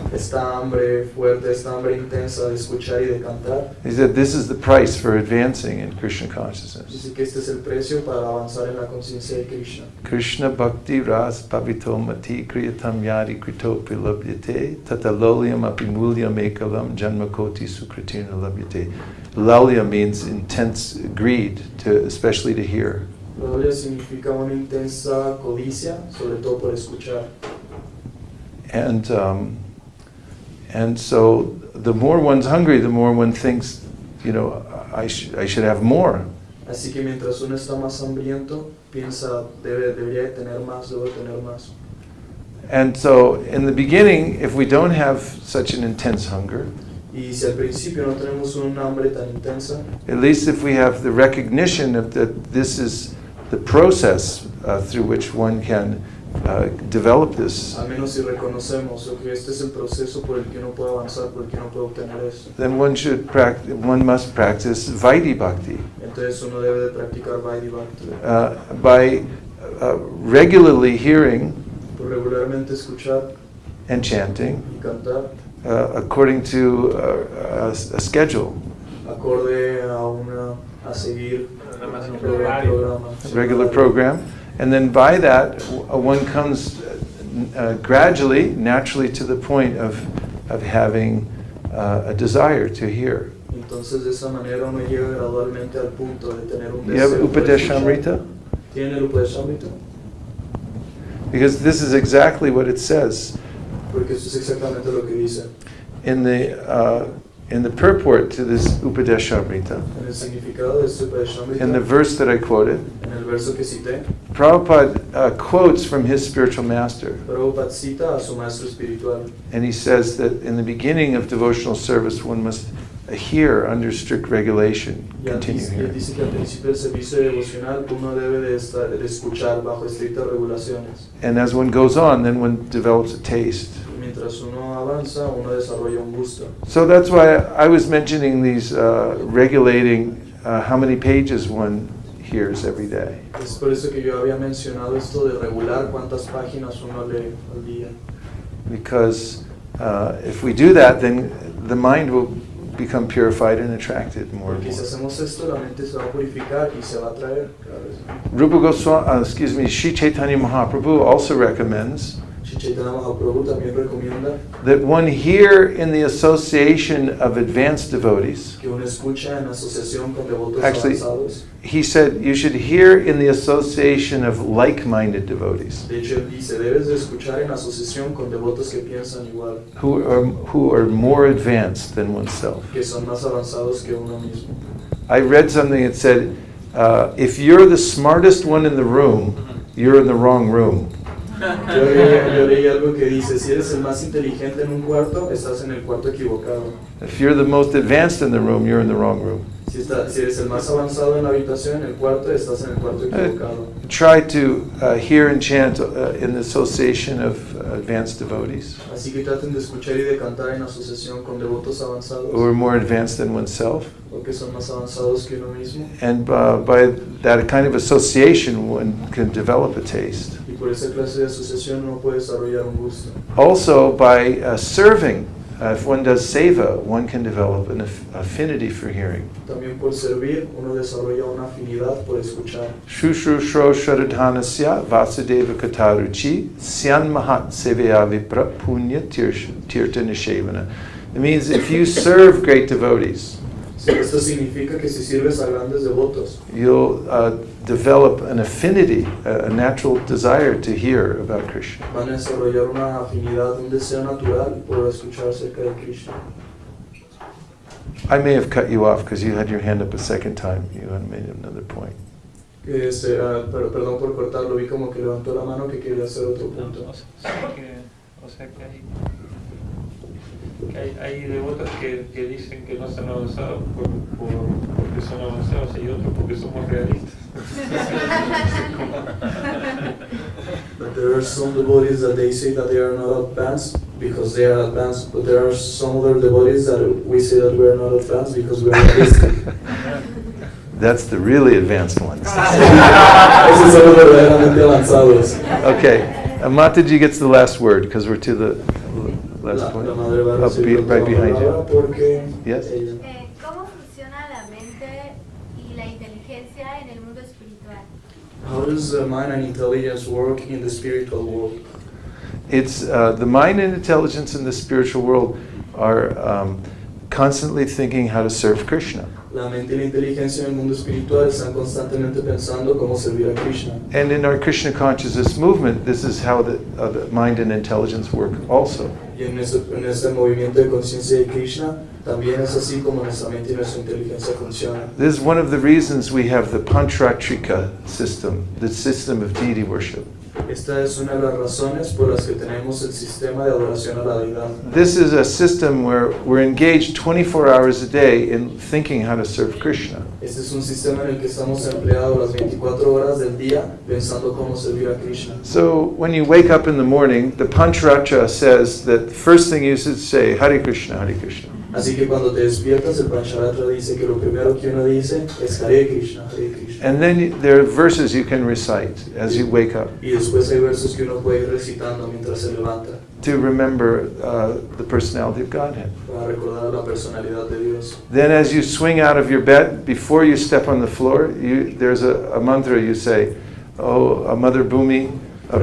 Speaker 2: hambre fuerte, esta hambre intensa de escuchar y de cantar,
Speaker 1: he said this is the price for advancing in Krishna consciousness.
Speaker 2: dice que este es el precio para avanzar en la conciencia de Krishna.
Speaker 1: Krishna bhakti ras pavito mati kriyatam yadi kritopi labhyate tatalolyam apimulyam ekalam janmakoti sukritirna labhyate. Lalya means intense greed, especially to hear.
Speaker 2: Lalya significa una intensa codicia, sobre todo por escuchar.
Speaker 1: And so the more one's hungry, the more one thinks, I should have more.
Speaker 2: Así que mientras uno está más hambriento, piensa, debería tener más, debo tener más.
Speaker 1: And so in the beginning, if we don't have such an intense hunger,
Speaker 2: Y si al principio no tenemos un hambre tan intensa,
Speaker 1: at least if we have the recognition of that this is the process through which one can develop this,
Speaker 2: al menos si reconocemos que este es el proceso por el que uno puede avanzar, por el que uno puede obtener eso,
Speaker 1: then one must practice Vaidhi Bhakti.
Speaker 2: entonces uno debe de practicar Vaidhi Bhakti.
Speaker 1: By regularly hearing
Speaker 2: Por regularmente escuchar
Speaker 1: and chanting
Speaker 2: y cantar
Speaker 1: according to a schedule,
Speaker 2: acorde a seguir un programa,
Speaker 1: a regular program, and then by that one comes gradually, naturally to the point of having a desire to hear.
Speaker 2: Entonces de esa manera uno llega gradualmente al punto de tener un
Speaker 1: You have
Speaker 2: deseo por
Speaker 1: Upadeshamrita?
Speaker 2: escuchar. ¿Tiene el Upadeshamrita?
Speaker 1: Because this is exactly what it says
Speaker 2: Porque eso es exactamente lo que dice.
Speaker 1: in the purport to this Upadeshamrita.
Speaker 2: En el significado de este Upadeshamrita,
Speaker 1: In the verse that I quoted,
Speaker 2: en el verso que cité,
Speaker 1: Prabhupada quotes from his spiritual master,
Speaker 2: Prabhupada cita a su maestro espiritual.
Speaker 1: and he says that in the beginning of devotional service one must hear under strict regulation,
Speaker 2: Y
Speaker 1: continue
Speaker 2: él
Speaker 1: hearing.
Speaker 2: dice que al principio del servicio devocional uno debe de escuchar bajo estrictas regulaciones.
Speaker 1: And as one goes on, then one develops a taste.
Speaker 2: Y mientras uno avanza, uno desarrolla un gusto.
Speaker 1: So that's why I was mentioning these regulating how many pages one hears every day.
Speaker 2: Es por eso que yo había mencionado esto de regular cuántas páginas uno lee al día.
Speaker 1: Because if we do that, then the mind will become purified and attracted more and
Speaker 2: Porque si
Speaker 1: more.
Speaker 2: hacemos esto, la mente se va a purificar y se va a atraer cada vez más.
Speaker 1: Rupa Goswami, Sri Chaitanya Mahaprabhu also recommends
Speaker 2: Sri Chaitanya Mahaprabhu también recomienda
Speaker 1: that one hear in the association of advanced devotees.
Speaker 2: que uno escucha en asociación con devotos
Speaker 1: Actually,
Speaker 2: avanzados.
Speaker 1: he said you should hear in the association of like-minded devotees
Speaker 2: De hecho, él dice, debes de escuchar en asociación con devotos que piensan igual,
Speaker 1: who are more advanced than oneself.
Speaker 2: que son más avanzados que uno mismo.
Speaker 1: I read something that said, if you're the smartest one in the room, you're in the wrong room.
Speaker 2: Yo leí algo que dice, si eres el más inteligente en un cuarto, estás en el cuarto equivocado.
Speaker 1: If you're the most advanced in the room, you're in the wrong room.
Speaker 2: Si eres el más avanzado en la habitación, en el cuarto, estás en el cuarto equivocado.
Speaker 1: Try to hear and chant in the association of advanced devotees
Speaker 2: Así que traten de escuchar y de cantar en asociación con devotos avanzados,
Speaker 1: who are more advanced than oneself.
Speaker 2: o que son más avanzados que uno mismo.
Speaker 1: And by that kind of association, one can develop a taste.
Speaker 2: Y por esa clase de asociación uno puede desarrollar un gusto.
Speaker 1: Also, by serving, if one does seva, one can develop an affinity for hearing.
Speaker 2: También por servir, uno desarrolla una afinidad por escuchar.
Speaker 1: Shushu shro shradhanasya vasudeva kataruchi syan mahat seveya vipra punya tirtha nishevana. It means if you serve great devotees,
Speaker 2: Esto significa que si sirves a grandes devotos,
Speaker 1: you'll develop an affinity, a natural desire to hear about Krishna.
Speaker 2: van a desarrollar una afinidad, un deseo natural por escuchar acerca de Krishna.
Speaker 1: I may have cut you off because you had your hand up a second time. You had made another point.
Speaker 2: Perdón por cortarlo, vi como que levantó la mano que quería hacer otro punto.
Speaker 9: O sea que hay devotos que dicen que no son avanzados porque son avanzados y otros porque somos realistas.
Speaker 2: But there are some devotees that they say that they are not advanced because they are advanced, but there are some other devotees that we say that we are not advanced because we are realistic.
Speaker 1: That's the really advanced ones.
Speaker 2: Esos son los verdaderamente avanzados.
Speaker 1: Okay, Mataji gets the last word because we're to the last point.
Speaker 2: La madre va a recibir
Speaker 1: Right behind you.
Speaker 2: porque
Speaker 1: Yes?
Speaker 2: ella.
Speaker 10: ¿Cómo funciona la mente y la inteligencia en el mundo espiritual?
Speaker 2: How does the mind and intelligence work in the spiritual world?
Speaker 1: It's the mind and intelligence in the spiritual world are constantly thinking how to serve Krishna.
Speaker 2: La mente y la inteligencia en el mundo espiritual están constantemente pensando cómo servir a Krishna.
Speaker 1: And in our Krishna consciousness movement, this is how the mind and intelligence work also.
Speaker 2: Y en este movimiento de conciencia de Krishna, también es así como nuestra mente y nuestra inteligencia funcionan.
Speaker 1: This is one of the reasons we have the Panchratrika system, the system of deity worship.
Speaker 2: Esta es una de las razones por las que tenemos el sistema de adoración a la deidad.
Speaker 1: This is a system where we're engaged 24 hours a day in thinking how to serve Krishna.
Speaker 2: Este es un sistema en el que estamos empleados las 24 horas del día pensando cómo servir a Krishna.
Speaker 1: So when you wake up in the morning, the Pancharatra says that the first thing you should say, Hare Krishna, Hare Krishna.
Speaker 2: Así que cuando te despiertas, el Pancharatra dice que lo primero que uno dice es Hare Krishna, Hare Krishna.
Speaker 1: And then there are verses you can recite as you wake up
Speaker 2: Y después hay versos que uno puede ir recitando mientras se levanta
Speaker 1: to remember the personality of Godhead.
Speaker 2: para recordar la personalidad de Dios.
Speaker 1: Then as you swing out of your bed, before you step on the floor, there's a mantra you say, Oh, Mother Bhumi,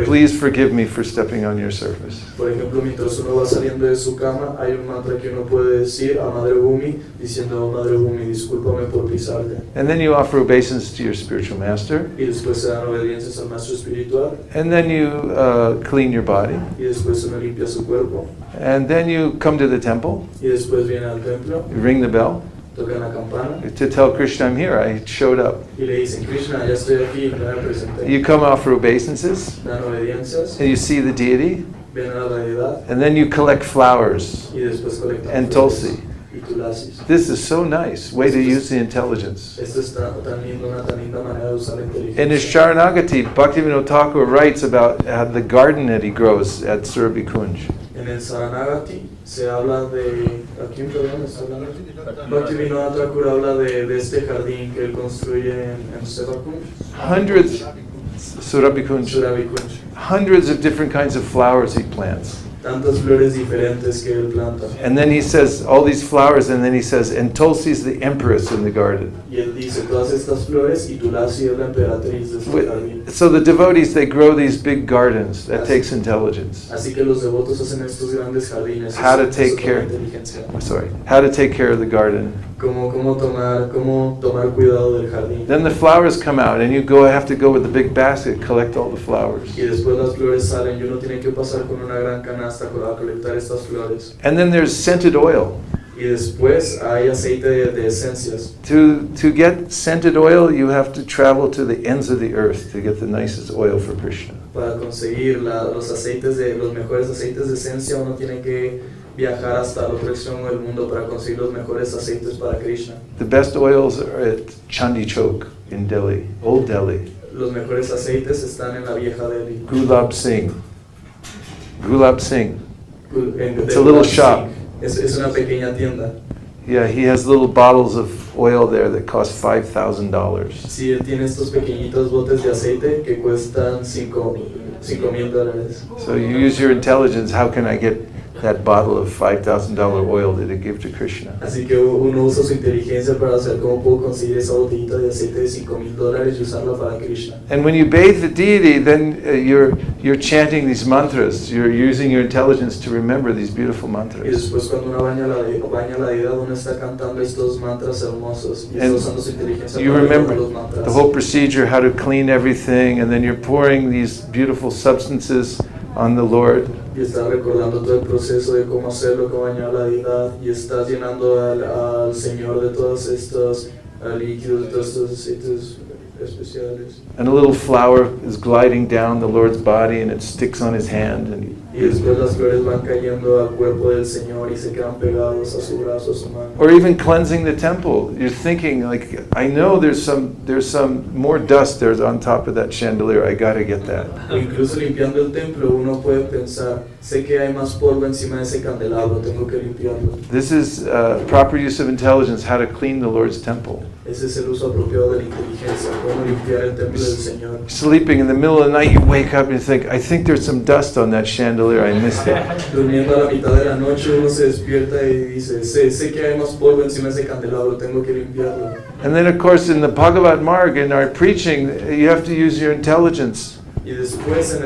Speaker 1: please forgive me for stepping on your surface.
Speaker 2: Por ejemplo, mientras uno va saliendo de su cama, hay un mantra que uno puede decir a Madre Bhumi, diciendo, oh, Madre Bhumi, discúlpame por pisarte.
Speaker 1: And then you offer obeisance to your spiritual master.
Speaker 2: Y después se dan obediencias al maestro espiritual.
Speaker 1: And then you clean your body.
Speaker 2: Y después uno limpia su cuerpo.
Speaker 1: And then you come to the temple.
Speaker 2: Y después viene al templo,
Speaker 1: You ring the bell
Speaker 2: tocan la campana
Speaker 1: to tell Krishna I'm here. I showed up.
Speaker 2: y le dicen, Krishna, ya estoy aquí, me presenté.
Speaker 1: You come offer obeisances.
Speaker 2: Dan obediencias,
Speaker 1: And you see the deity.
Speaker 2: vienen a la deidad
Speaker 1: And then you collect flowers
Speaker 2: y después colectan
Speaker 1: and
Speaker 2: flores
Speaker 1: tulsi.
Speaker 2: y tulasis.
Speaker 1: This is so nice. Way to use the intelligence.
Speaker 2: Esto es tan lindo, una tan linda manera de usar la
Speaker 1: In his
Speaker 2: inteligencia.
Speaker 1: Sharanagati, Bhaktivinoda Thakur writes about the garden that he grows at Surabhi Kunj.
Speaker 2: En el Saranagati se habla de... ¿A quién, perdón, está hablando? Bhaktivinoda Thakur habla de este jardín que él construye en Sevakunj. Surabhikunj.
Speaker 1: Hundreds of different kinds of flowers he plants.
Speaker 2: Tantas flores diferentes que él planta.
Speaker 1: And then he says all these flowers, and then he says, and Tulsi's the empress in the garden.
Speaker 2: Y él dice todas estas flores y Tulasi es la emperatriz de este jardín.
Speaker 1: So the devotees, they grow these big gardens. That takes intelligence.
Speaker 2: Así que los devotos hacen estos grandes jardines.
Speaker 1: How to take care. How to take care of the garden.
Speaker 2: Cómo tomar cuidado del jardín.
Speaker 1: Then the flowers come out, and you have to go with the big basket, collect all the flowers.
Speaker 2: Y después las flores salen y uno tiene que pasar con una gran canasta para colectar estas flores.
Speaker 1: And then there's scented oil.
Speaker 2: Y después hay aceite de esencias.
Speaker 1: To get scented oil, you have to travel to the ends of the earth to get the nicest oil for Krishna.
Speaker 2: Para conseguir los mejores aceites de esencia, uno tiene que viajar hasta el otro extremo del mundo para conseguir los mejores aceites para Krishna.
Speaker 1: The best oils are at Chandi Chowk in Delhi, Old Delhi.
Speaker 2: Los mejores aceites están en la vieja Delhi.
Speaker 1: Gulab Singh. It's a little shop.
Speaker 2: Es una pequeña tienda.
Speaker 1: Yeah, he has little bottles of oil there that cost $5,000.
Speaker 2: Sí, él tiene estos pequeñitos botes de aceite que cuestan $5,000.
Speaker 1: So you use your intelligence. How can I get that bottle of $5,000 oil to give to Krishna?
Speaker 2: Así que uno usa su inteligencia para saber cómo puedo conseguir esa botellita de aceite de $5,000 y usarla para Krishna.
Speaker 1: And when you bathe the deity, then you're chanting these mantras. You're using your intelligence to remember these beautiful
Speaker 2: Y
Speaker 1: mantras.
Speaker 2: después cuando uno baña la deidad, uno está cantando estos mantras hermosos y está usando su inteligencia
Speaker 1: You
Speaker 2: para
Speaker 1: remember
Speaker 2: recordar los mantras.
Speaker 1: the whole procedure, how to clean everything, and then you're pouring these beautiful substances on the Lord.
Speaker 2: Y estás recordando todo el proceso de cómo hacerlo, cómo bañar la deidad, y estás llenando al Señor de todos estos líquidos, de todos estos aceites especiales.
Speaker 1: And a little flower is gliding down the Lord's body, and it sticks on his hand. And
Speaker 2: Y después las flores van cayendo al cuerpo del Señor y se quedan pegados a su brazo, a su mano.
Speaker 1: or even cleansing the temple. You're thinking, like, I know there's some more dust there's on top of that chandelier. I got to get that.
Speaker 2: O incluso limpiando el templo, uno puede pensar, sé que hay más polvo encima de ese candelabro, tengo que limpiarlo.
Speaker 1: This is proper use of intelligence, how to clean the Lord's temple.
Speaker 2: Ese es el uso apropiado de la inteligencia, cómo limpiar el templo del Señor.
Speaker 1: Sleeping in the middle of the night, you wake up and you think, I think there's some dust on that chandelier. I missed it.
Speaker 2: Durmiendo a la mitad de la noche uno se despierta y dice, sé que hay más polvo encima de ese candelabro, tengo que limpiarlo.
Speaker 1: And then, of course, in the Bhagavat Marga, in our preaching, you have to use your intelligence.
Speaker 2: Y después,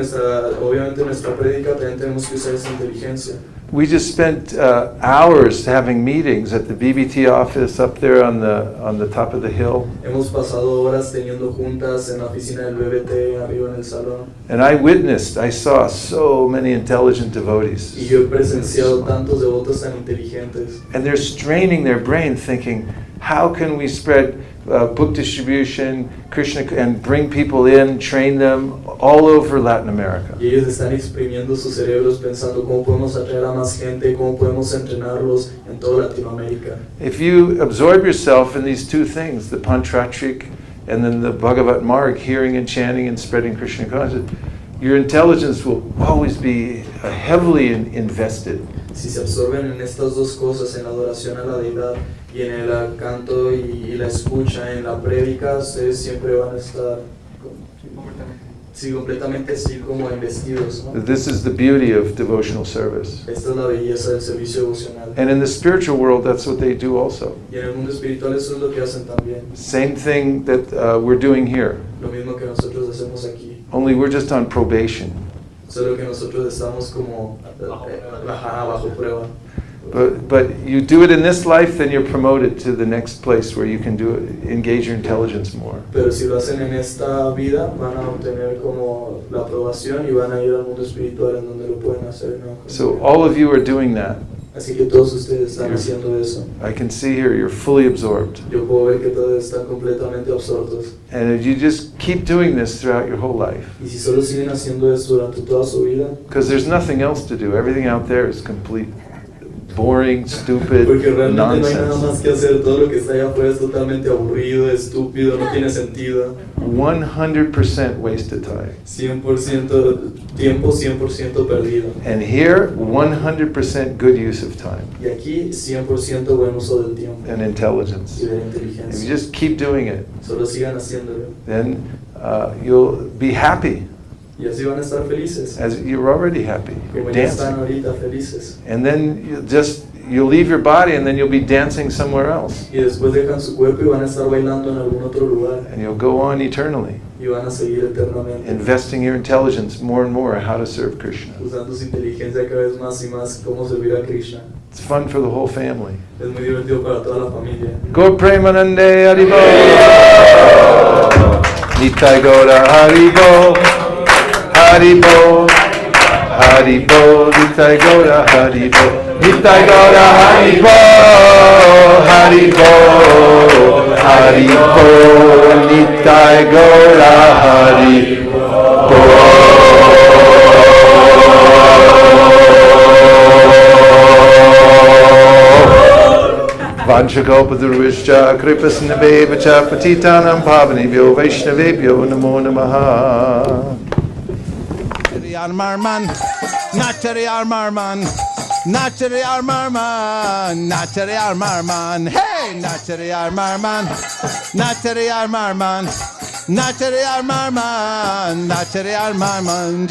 Speaker 2: obviamente en nuestra prédica también tenemos que usar esa inteligencia.
Speaker 1: We just spent hours having meetings at the BBT office up there on the top of the hill.
Speaker 2: Hemos pasado horas teniendo juntas en la oficina del BBT arriba en el salón.
Speaker 1: And I saw so many intelligent devotees.
Speaker 2: Y yo he presenciado tantos devotos tan inteligentes.
Speaker 1: And they're straining their brain thinking, how can we spread book distribution, Krishna, and bring people in, train them all over Latin America?
Speaker 2: Y ellos están exprimiendo sus cerebros pensando cómo podemos atraer a más gente, cómo podemos entrenarlos en toda Latinoamérica.
Speaker 1: If you absorb yourself in these two things, the Pantratric and then the Bhagavat Marg, hearing and chanting and spreading Krishna consciousness, your intelligence will always be heavily invested.
Speaker 2: Si se absorben en estas dos cosas, en la adoración a la deidad y en el canto y la escucha, en la prédica, ustedes siempre van a estar completamente así como investidos, ¿no?
Speaker 1: This is the beauty of devotional service.
Speaker 2: Esta es la belleza del servicio devocional.
Speaker 1: And in the spiritual world, that's what they do also.
Speaker 2: Y en el mundo espiritual eso es lo que hacen también.
Speaker 1: Same thing that we're doing here.
Speaker 2: Lo mismo que nosotros hacemos aquí.
Speaker 1: Only we're just on probation.
Speaker 2: Solo que nosotros estamos como bajo prueba.
Speaker 1: But you do it in this life, then you're promoted to the next place where you can engage your intelligence more.
Speaker 2: Pero si lo hacen en esta vida, van a obtener como la aprobación y van a ir al mundo espiritual en donde lo pueden hacer, ¿no?
Speaker 1: So all of you are doing that.
Speaker 2: Así que todos ustedes están haciendo eso.
Speaker 1: I can see here you're fully absorbed.
Speaker 2: Yo puedo ver que todos están completamente absortos.
Speaker 1: And if you just keep doing this throughout your whole life,
Speaker 2: Y si solo siguen haciendo eso durante toda su vida,
Speaker 1: because there's nothing else to do. Everything out there is complete, boring, stupid
Speaker 2: porque realmente no hay nada
Speaker 1: nonsense.
Speaker 2: más que hacer, todo lo que está allá afuera es totalmente aburrido, estúpido, no tiene sentido.
Speaker 1: 100% wasted time.
Speaker 2: 100% tiempo 100% perdido.
Speaker 1: And here, 100% good use of time
Speaker 2: Y aquí 100% buen uso del tiempo
Speaker 1: and intelligence.
Speaker 2: y de la
Speaker 1: If you
Speaker 2: inteligencia.
Speaker 1: just keep doing it,
Speaker 2: Solo sigan haciéndolo
Speaker 1: then you'll be happy,
Speaker 2: y así van a estar felices.
Speaker 1: as you're already happy. You're
Speaker 2: Como ya están
Speaker 1: dancing.
Speaker 2: ahorita felices.
Speaker 1: And then you'll leave your body and then you'll be dancing somewhere else.
Speaker 2: Y después dejan su cuerpo y van a estar bailando en algún otro lugar.
Speaker 1: And you'll go on eternally,
Speaker 2: Y van a seguir eternamente.
Speaker 1: investing your intelligence more and more how to serve Krishna.
Speaker 2: Usando su inteligencia cada vez más y más cómo servir a Krishna.
Speaker 1: It's fun for the whole family.
Speaker 2: Es muy divertido para toda la familia.
Speaker 1: Go Premanande Haribo. Nitai Gora Haribo. Haribo. Haribo. Nitai Gora Haribo. Nitai Gora Haribo. Haribo. Haribo. Nitai Gora Haribo. Vanchakalpadurvishcha kripasnabhevacha patitanam pavanebhyo vaishnavebhyo namo namaha.
Speaker 11: Marman, Natari Marman, Natari Marman, Natari Marman, hey, Natari Marman, Natari Marman, Natari Marman, Natari Marman.